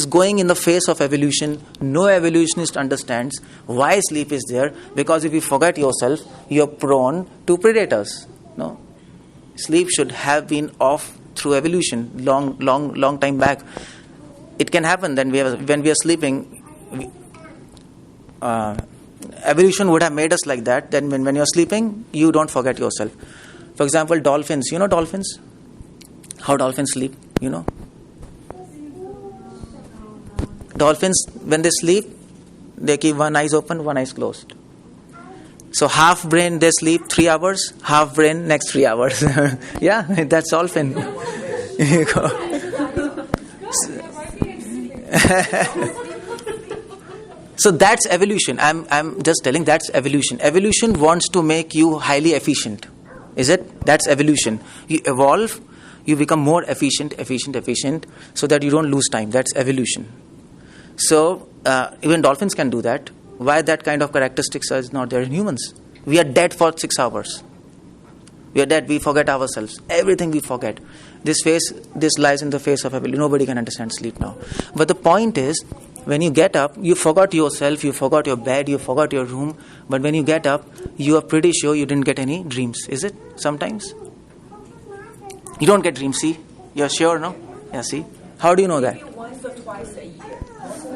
going in the face of evolution. No evolutionist understands why sleep is there, because if you forget yourself, you are prone to predators, no? Sleep should have been off through evolution long time back. It can happen then when we are sleeping. Evolution would have made us like that. Then when you're sleeping, you don't forget yourself. For example, dolphins. You know dolphins? How dolphins sleep? You know? Dolphins, when they sleep, they keep one eye open, one eye closed. So half brain they sleep 3 hours, half brain next 3 hours. Yeah, that's dolphin. So that's evolution. I'm just telling, that's evolution. Evolution wants to make you highly efficient. Is it? That's evolution. You evolve, you become more efficient, so that you don't lose time. That's evolution. So even dolphins can do that. Why that kind of characteristics is not there in humans? We are dead for 6 hours. We are dead. We forget ourselves. Everything we forget. This lies in the face of evolution. Nobody can understand sleep now. But the point is, when you get up, you forgot yourself, you forgot your bed, you forgot your room. But when you get up, you are pretty sure you didn't get any dreams. Is it? Sometimes? You don't get dreams, see? You're sure, no? Yeah, see? How do you know that? Maybe once or twice a year.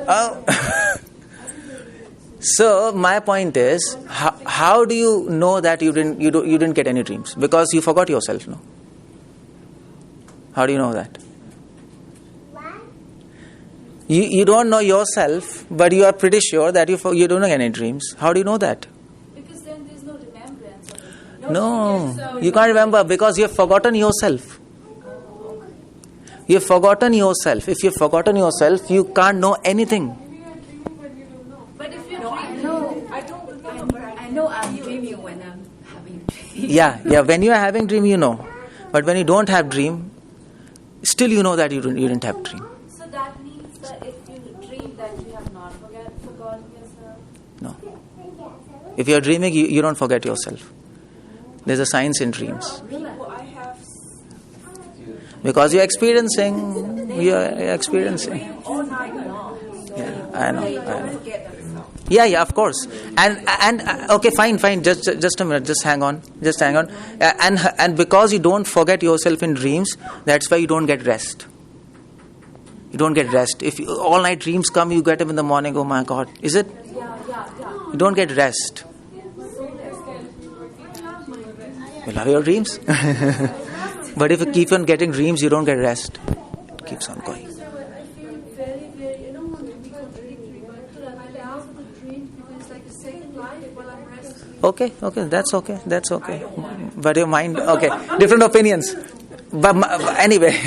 Oh. So my point is, how do you know that you didn't get any dreams? Because you forgot yourself, no? How do you know that? You don't know yourself, but you are pretty sure that you don't get any dreams. How do you know that? Because then there's no remembrance of it. No, you can't remember because you have forgotten yourself. You have forgotten yourself. If you have forgotten yourself, you can't know anything. But if you I don't remember. I know I'm dreaming when I'm having a dream. Yeah. When you are having dream, you know. But when you don't have dream, still you know that you didn't have dream. So that means that if you dream that you have not forgotten yourself. No. If you are dreaming, you don't forget yourself. There's a science in dreams. People I have Because you're experiencing. all night long. Yeah, I know. Forget themselves. Yeah, of course. And okay, fine. Just a minute. Just hang on. And because you don't forget yourself in dreams, that's why you don't get rest. You don't get rest. If all night dreams come, you get up in the morning. Oh my God, is it? Yeah. You don't get rest. You love your dreams, but if you keep on getting dreams, you don't get rest. It keeps on going. I feel very, very, I don't want to be contradictory, but I love the dream because it's like a second life while I'm resting. Okay, that's okay. But your mind, okay, different opinions. But anyway,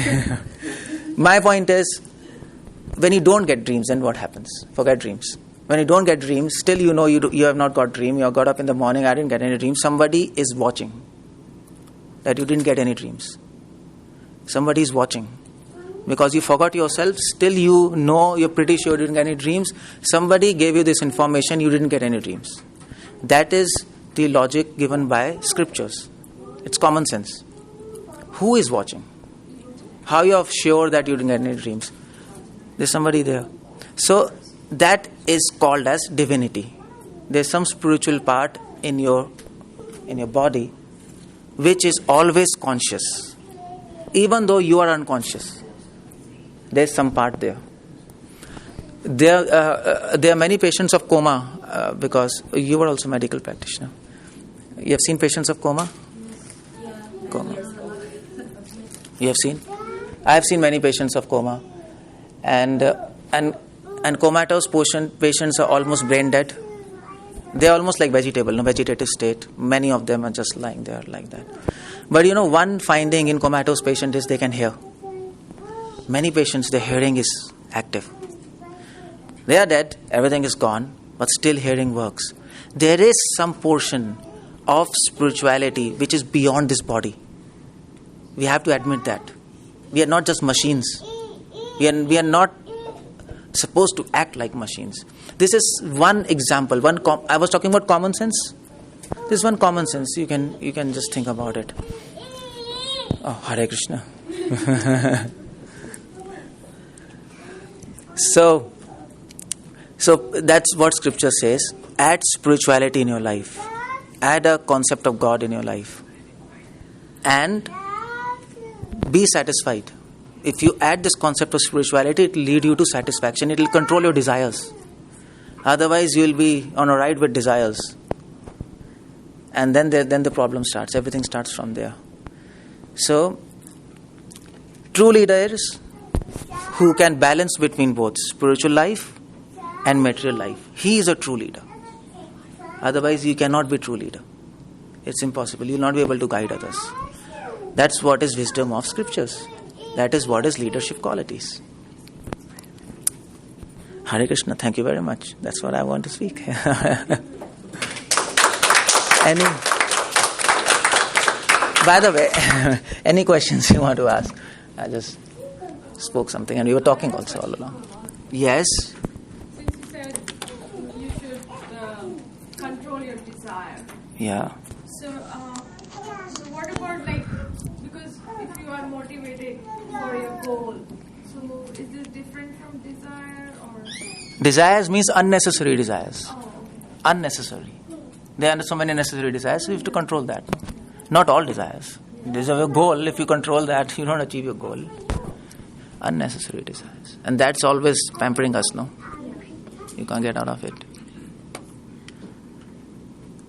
my point is, when you don't get dreams, then what happens? Forget dreams. When you don't get dreams, still you know you have not got dream. You got up in the morning, I didn't get any dream. Somebody is watching. that you didn't get any dreams. Somebody is watching. Because you forgot yourself, still you're pretty sure you didn't get any dreams. Somebody gave you this information, you didn't get any dreams. That is the logic given by scriptures. It's common sense. Who is watching? How you are sure that you didn't get any dreams? There's somebody there. So that is called as divinity. There's some spiritual part in your body which is always conscious, even though you are unconscious. There's some part there. There are many patients of coma because you were also a medical practitioner. You have seen patients of coma? Coma. You have seen? I have seen many patients of coma, and comatose patients are almost brain dead. They are almost like vegetative state. Many of them are just lying there like that. But one finding in comatose patient is they can hear. Many patients, their hearing is active. They are dead, everything is gone, but still hearing works. There is some portion of spirituality which is beyond this body. We have to admit that. We are not just machines. We are not supposed to act like machines. This is one example. I was talking about common sense. This is one common sense. You can just think about it. Oh, Hare Krishna. So that's what scripture says. Add spirituality in your life. Add a concept of God in your life. And be satisfied. If you add this concept of spirituality, it will lead you to satisfaction. It will control your desires. Otherwise, you will be on a ride with desires. And then the problem starts. Everything starts from there. So, true leaders who can balance between both spiritual life and material life. He is a true leader. Otherwise, you cannot be a true leader. It's impossible. You will not be able to guide others. That's what is wisdom of scriptures. That is what is leadership qualities. Hare Krishna, thank you very much. That's what I want to speak. By the way, any questions you want to ask? I just spoke something and we were talking also all along. Yes? Since you said you should control your desire. Yeah. So what about because if you are motivated for your goal, so is this different from desire or? Desires means unnecessary desires. Oh, okay. Unnecessary. There are so many necessary desires, so you have to control that. Not all desires. There's a goal. If you control that, you don't achieve your goal. Unnecessary desires. And that's always pampering us, no? You can't get out of it.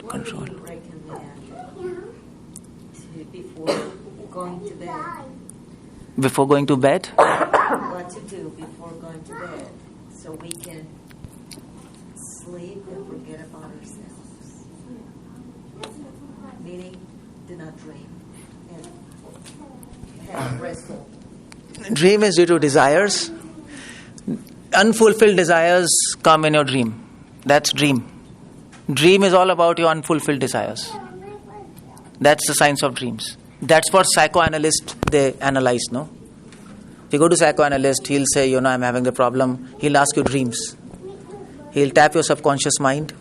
Control. Before going to bed. Before going to bed? What to do before going to bed so we can sleep and forget about ourselves. Meaning, do not dream and have restful. Dream is due to desires. Unfulfilled desires come in your dream. That's dream. Dream is all about your unfulfilled desires. That's the science of dreams. That's what psychoanalysts, they analyze, no? If you go to psychoanalyst, he'll say, I'm having the problem. He'll ask you dreams. He'll tap your subconscious mind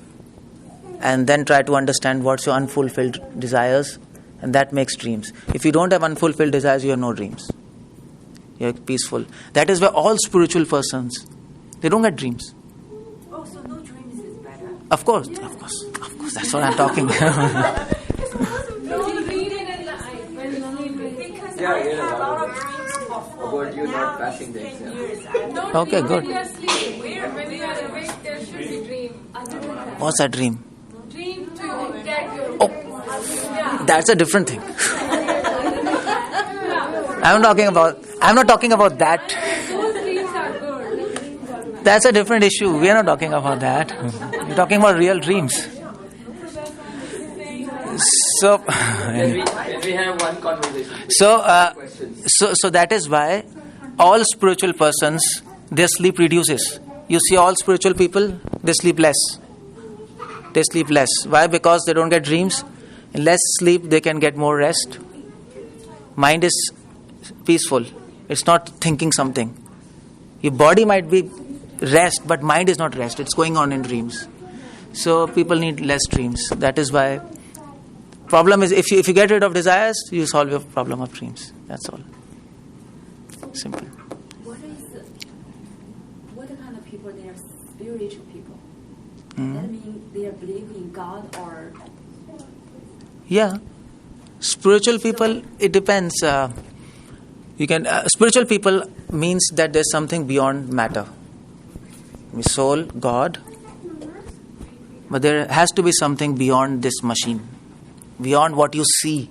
and then try to understand what's your unfulfilled desires, and that makes dreams. If you don't have unfulfilled desires, you have no dreams. You're peaceful. That is why all spiritual persons, they don't get dreams. Oh, so no dreams is better? Of course. That's what I'm talking about. I had a lot of dreams before. About you not passing the exam. Okay, good. When you are sleeping, when you are awake, there should be dream. What's that dream? Dream to get your. Oh, that's a different thing. I'm not talking about that. Those dreams are good. That's a different issue. We are not talking about that. We're talking about real dreams. So, Can we have one conversation? So that is why all spiritual persons, their sleep reduces. You see all spiritual people, they sleep less. They sleep less. Why? Because they don't get dreams. In less sleep, they can get more rest. Mind is peaceful. It's not thinking something. Your body might be rest, but mind is not rest. It's going on in dreams. So people need less dreams. That is why problem is if you get rid of desires, you solve your problem of dreams. That's all. Simple. What kind of people they are? Spiritual people. Mm. That means they are believing in God or. Yeah, spiritual people. It depends. Spiritual people means that there's something beyond matter. Soul, God. But there has to be something beyond this machine, beyond what you see.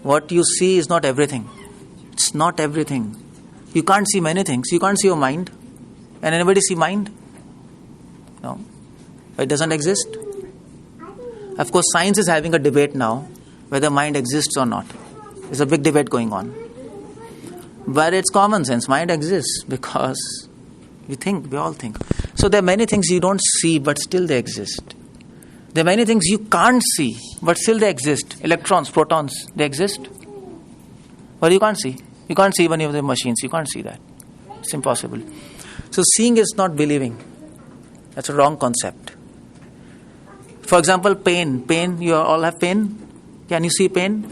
What you see is not everything. It's not everything. You can't see many things. You can't see your mind. Can anybody see mind? No. It doesn't exist. Of course, science is having a debate now whether mind exists or not. There's a big debate going on. But it's common sense. Mind exists because we all think. So there are many things you don't see, but still they exist. There are many things you can't see, but still they exist. Electrons, protons, they exist. But you can't see. You can't see even the machines. You can't see that. It's impossible. So seeing is not believing. That's a wrong concept. For example, pain. Pain, you all have pain. Can you see pain?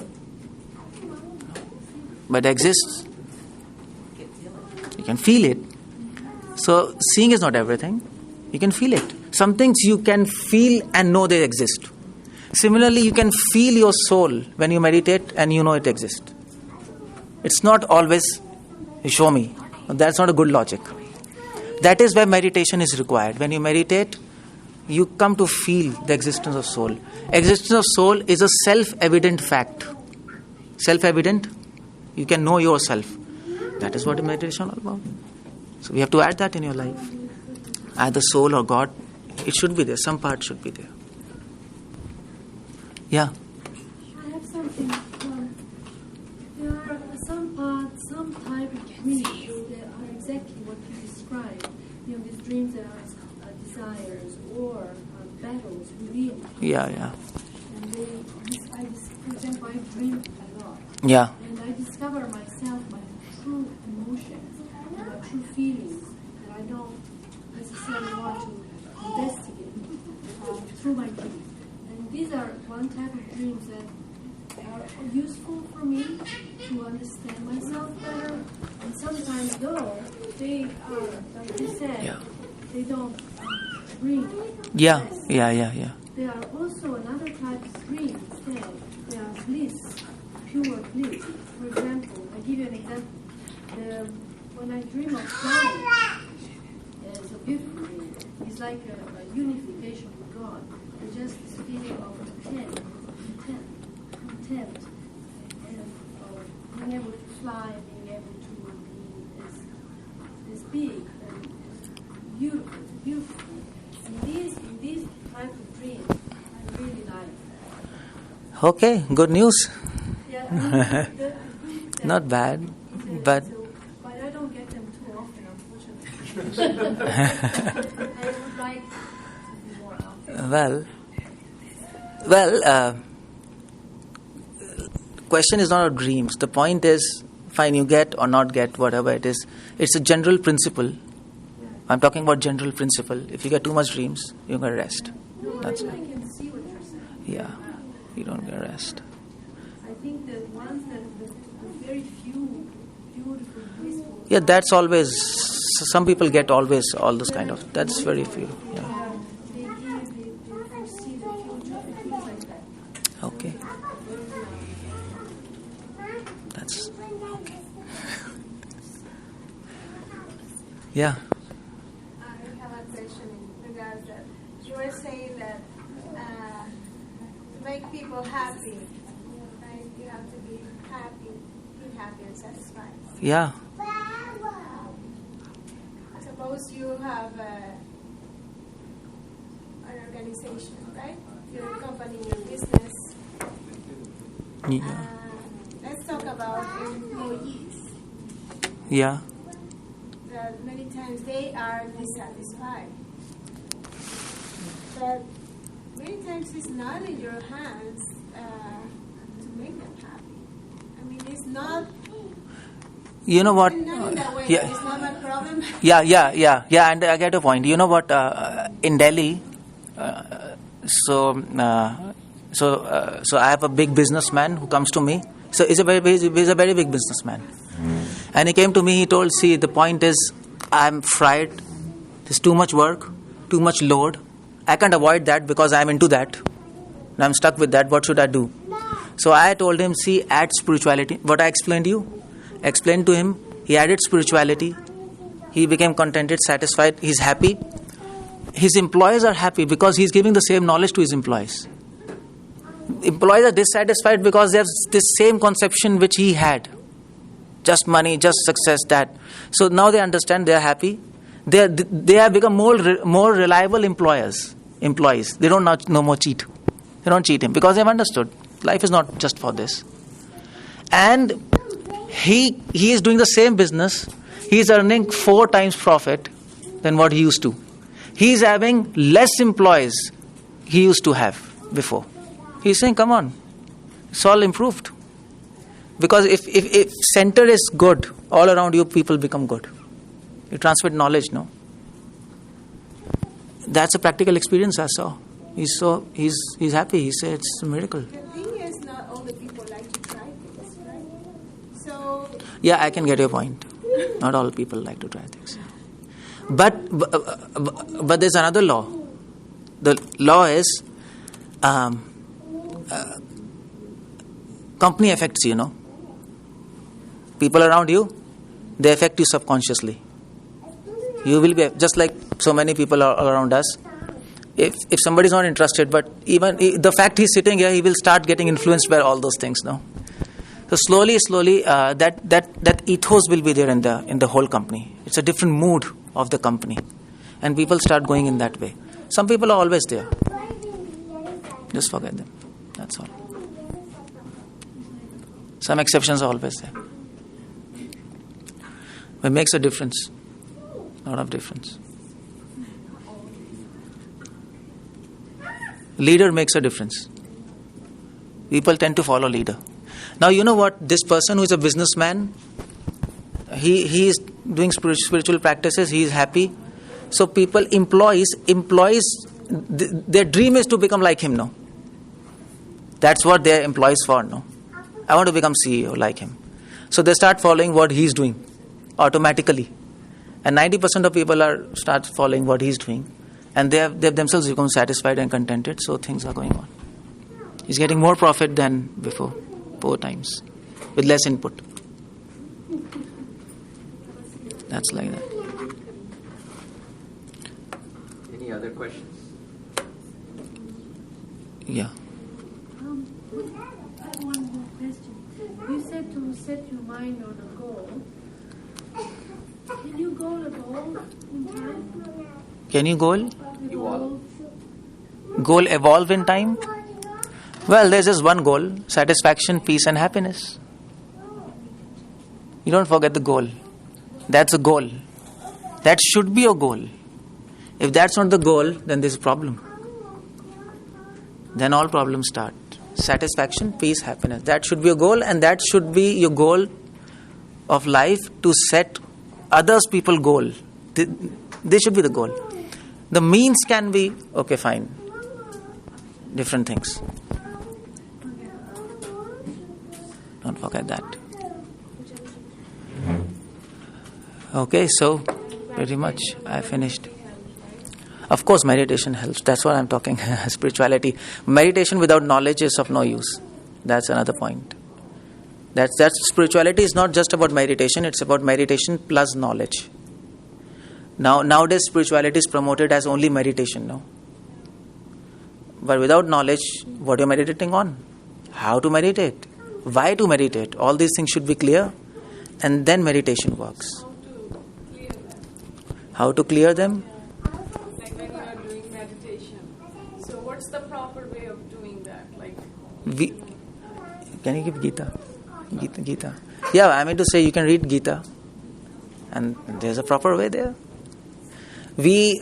But it exists. You can feel it. So seeing is not everything. You can feel it. Some things you can feel and know they exist. Similarly, you can feel your soul when you meditate and you know it exists. It's not always, you show me. That's not a good logic. That is where meditation is required. When you meditate, you come to feel the existence of soul. Existence of soul is a self-evident fact. Self-evident, you can know yourself. That is what meditation is all about. So we have to add that in your life. Either soul or God, it should be there. Some part should be there. Yeah. I have something. There are some type of dreams that are exactly what you described. These dreams that are desires or battles within. Yeah. And for example, I dream a lot. Yeah. And I discover myself, my true emotions, and my true feelings that I don't necessarily want to investigate through my dreams. And these are one type of dreams that are useful for me to understand myself better. And sometimes, though, they are, like you said, they don't bring. Yeah. There are also another type of dreams that they are bliss, pure bliss. For example, I give you an example. When I dream of flying, it's a beautiful dream. It's like a unification with God. And just this feeling of content, and being able to fly, being able to be as big and beautiful. In these type of dreams, I really like. Okay, good news. Yeah, I mean, the Not bad, but but I don't get them too often, unfortunately. I would like to be more often. well. Question is not of dreams. The point is, fine, you get or not get whatever it is. It's a general principle. I'm talking about general principle. If you get too much dreams, you're going to rest. That's I it. can see what you're saying. Yeah, you don't get rest. I think the ones that the very few beautiful, peaceful. Yeah, that's always. Some people get always all this kind of. That's very few. Yeah. They foresee the future and things like that. Okay. That's okay. Yeah. I have a question in regards that you were saying that to make people happy, right? You have to be happy and satisfied. Yeah. Suppose you have an organization, right? Your company, your business. Yeah. Let's talk about employees. Yeah. That many times they are dissatisfied. But many times it's not in your hands to make them happy. It's not You know what? not in that way. Yeah. It's not my problem. Yeah, and I get a point. You know what? In Delhi, so I have a big businessman who comes to me. So he's a very big businessman, and he came to me. He told, "See, the point is, I'm fried. There's too much work, too much load. I can't avoid that because I'm into that. And I'm stuck with that. What should I do?" So I told him, "See, add spirituality." What I explained to you. Explained to him, he added spirituality, he became contented, satisfied, he's happy. His employees are happy because he's giving the same knowledge to his employees. Employees are dissatisfied because they have this same conception which he had. Just money, just success, that. So now they understand, they are happy. They have become more reliable employees. They don't no more cheat. They don't cheat him because they've understood. Life is not just for this. And he is doing the same business. He is earning 4 times profit than what he used to. He is having less employees he used to have before. He is saying, come on, it's all improved. Because if center is good, all around you people become good. You transmit knowledge, no? That's a practical experience I saw. He's happy. He said it's a miracle. The thing is, not all the people like to try things, right? So Yeah, I can get your point. Not all people like to try things. But there's another law. The law is company affects you, People around you, they affect you subconsciously. You will be, just like so many people are around us. If somebody is not interested, but even the fact he's sitting here, he will start getting influenced by all those things, no? So slowly, that ethos will be there in the whole company. It's a different mood of the company, and people start going in that way. Some people are always there. Just forget them. That's all. Some exceptions are always there. It makes a difference. A lot of difference. Leader makes a difference. People tend to follow leader. Now you know what? This person who is a businessman, he is doing spiritual practices. He is happy. So employees, their dream is to become like him. No, that's what their employees for. No, I want to become CEO like him. So they start following what he's doing automatically, and 90% of people start following what he's doing, and they have themselves become satisfied and contented. So things are going on. He's getting more profit than before, 4 times, with less input. That's like that. Any other questions? Yeah. One more question. You said to set your mind on a goal. Can you goal evolve in time? Can you goal Evolve. evolve in time? Well, there's just one goal: satisfaction, peace, and happiness. You don't forget the goal. That's a goal. That should be a goal. If that's not the goal, then there's a problem. Then all problems start. Satisfaction, peace, happiness. That should be a goal, and that should be your goal of life, to set others people goal. They should be the goal. The means can be, okay, fine. Different things. Don't forget that. Okay, so pretty much I finished. Of course, meditation helps. That's what I'm talking. Spirituality. Meditation without knowledge is of no use. That's another point. That's spirituality is not just about meditation. It's about meditation plus knowledge. Nowadays, spirituality is promoted as only meditation. No. But without knowledge, what you're meditating on, how to meditate, why to meditate, all these things should be clear, and then meditation works. How to clear them? Like when you are doing meditation. So what's the proper way of doing that? Like, Can you give Gita? Gita. Yeah, I mean to say you can read Gita, and there's a proper way there. You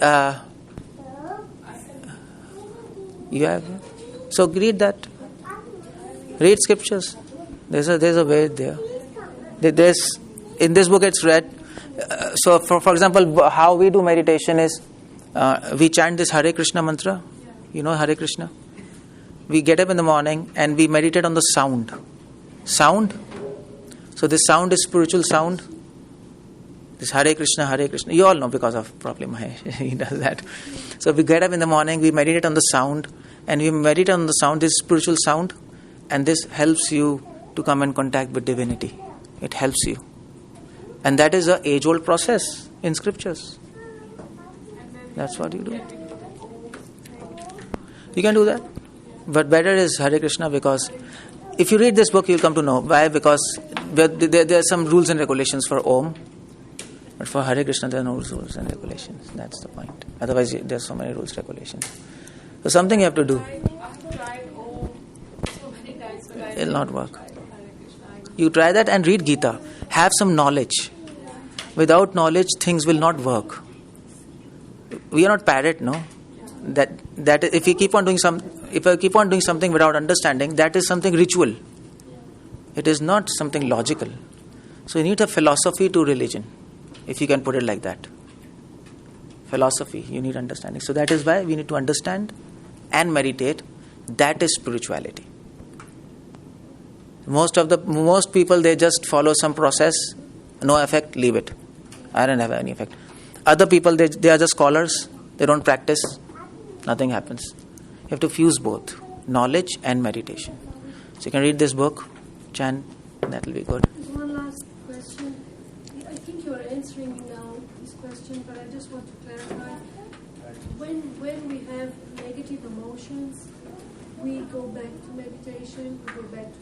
have, so read that. Read scriptures. There's a way there. There's, in this book it's read. So, for example, how we do meditation is we chant this Hare Krishna mantra. You know Hare Krishna? We get up in the morning and we meditate on the sound. Sound. So this sound is spiritual sound. This Hare Krishna, Hare Krishna. You all know because of probably Mahesh. He does that. So we get up in the morning, we meditate on the sound. And we meditate on the sound, this spiritual sound. And this helps you to come in contact with divinity. It helps you. And that is an age-old process in scriptures. That's what you do. You can do that. But better is Hare Krishna, because if you read this book, you'll come to know. Why? Because there are some rules and regulations for Om. But for Hare Krishna, there are no rules and regulations. That's the point. Otherwise, there's so many rules and regulations. So something you have to do. I've tried Om so many times, but It'll not work. Hare Krishna. You try that and read Gita. Have some knowledge. Without knowledge, things will not work. We are not parrot, no. That if you keep on doing something without understanding, that is something ritual. It is not something logical. So you need a philosophy to religion, if you can put it like that. Philosophy, you need understanding. So that is why we need to understand and meditate. That is spirituality. Most people, they just follow some process, no effect, leave it. I don't have any effect. Other people, they are just scholars, they don't practice, nothing happens. You have to fuse both, knowledge and meditation. So you can read this book, chant, that will be good. There's one last question. I think you're answering now this question, but I just want to clarify. When we have negative emotions, we go back to meditation, we go back to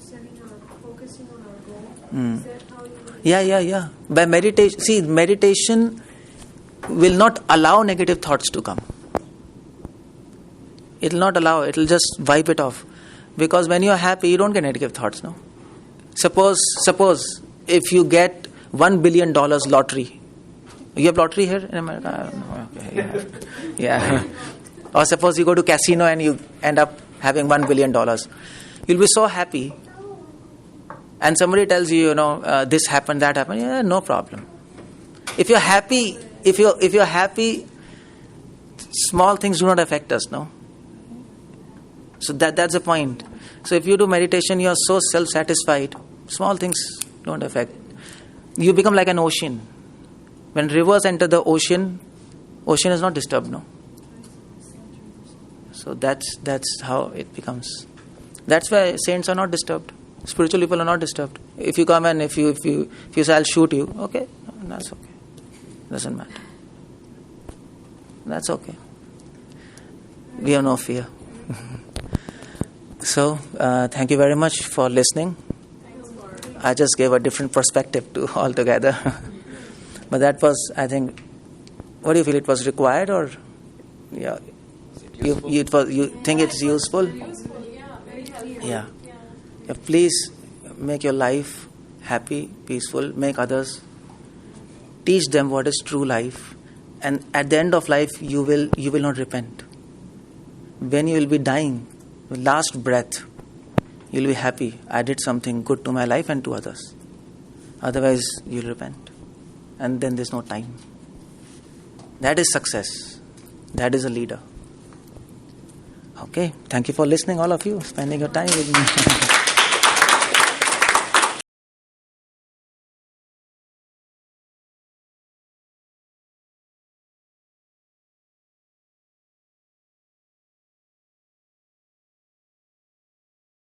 focusing on our goal. Is that how you... Yeah. By meditation, meditation will not allow negative thoughts to come. It will not allow, it will just wipe it off. Because when you are happy, you don't get negative thoughts, no? Suppose if you get $1 billion lottery. You have lottery here in America? I don't know. Okay, yeah. Or suppose you go to casino and you end up having $1 billion. You'll be so happy. And somebody tells you, this happened, that happened. Yeah, no problem. If you're happy, if you're happy, small things do not affect us, no? So that's the point. So if you do meditation, you are so self-satisfied, small things don't affect. You become like an ocean. When rivers enter the ocean is not disturbed, no? So that's how it becomes. That's why saints are not disturbed. Spiritual people are not disturbed. If you come and if you say I'll shoot you, okay, that's okay. Doesn't matter. That's okay. We have no fear. So, thank you very much for listening. I just gave a different perspective to altogether. But that was, I think, what do you feel, it was required, or yeah, you think it's useful? Yeah. Please make your life happy, peaceful, make others, teach them what is true life, and at the end of life you will not repent. When you will be dying, the last breath, you'll be happy. I did something good to my life and to others. Otherwise, you'll repent. And then there's no time. That is success. That is a leader. Okay. Thank you for listening, all of you, spending your time with me.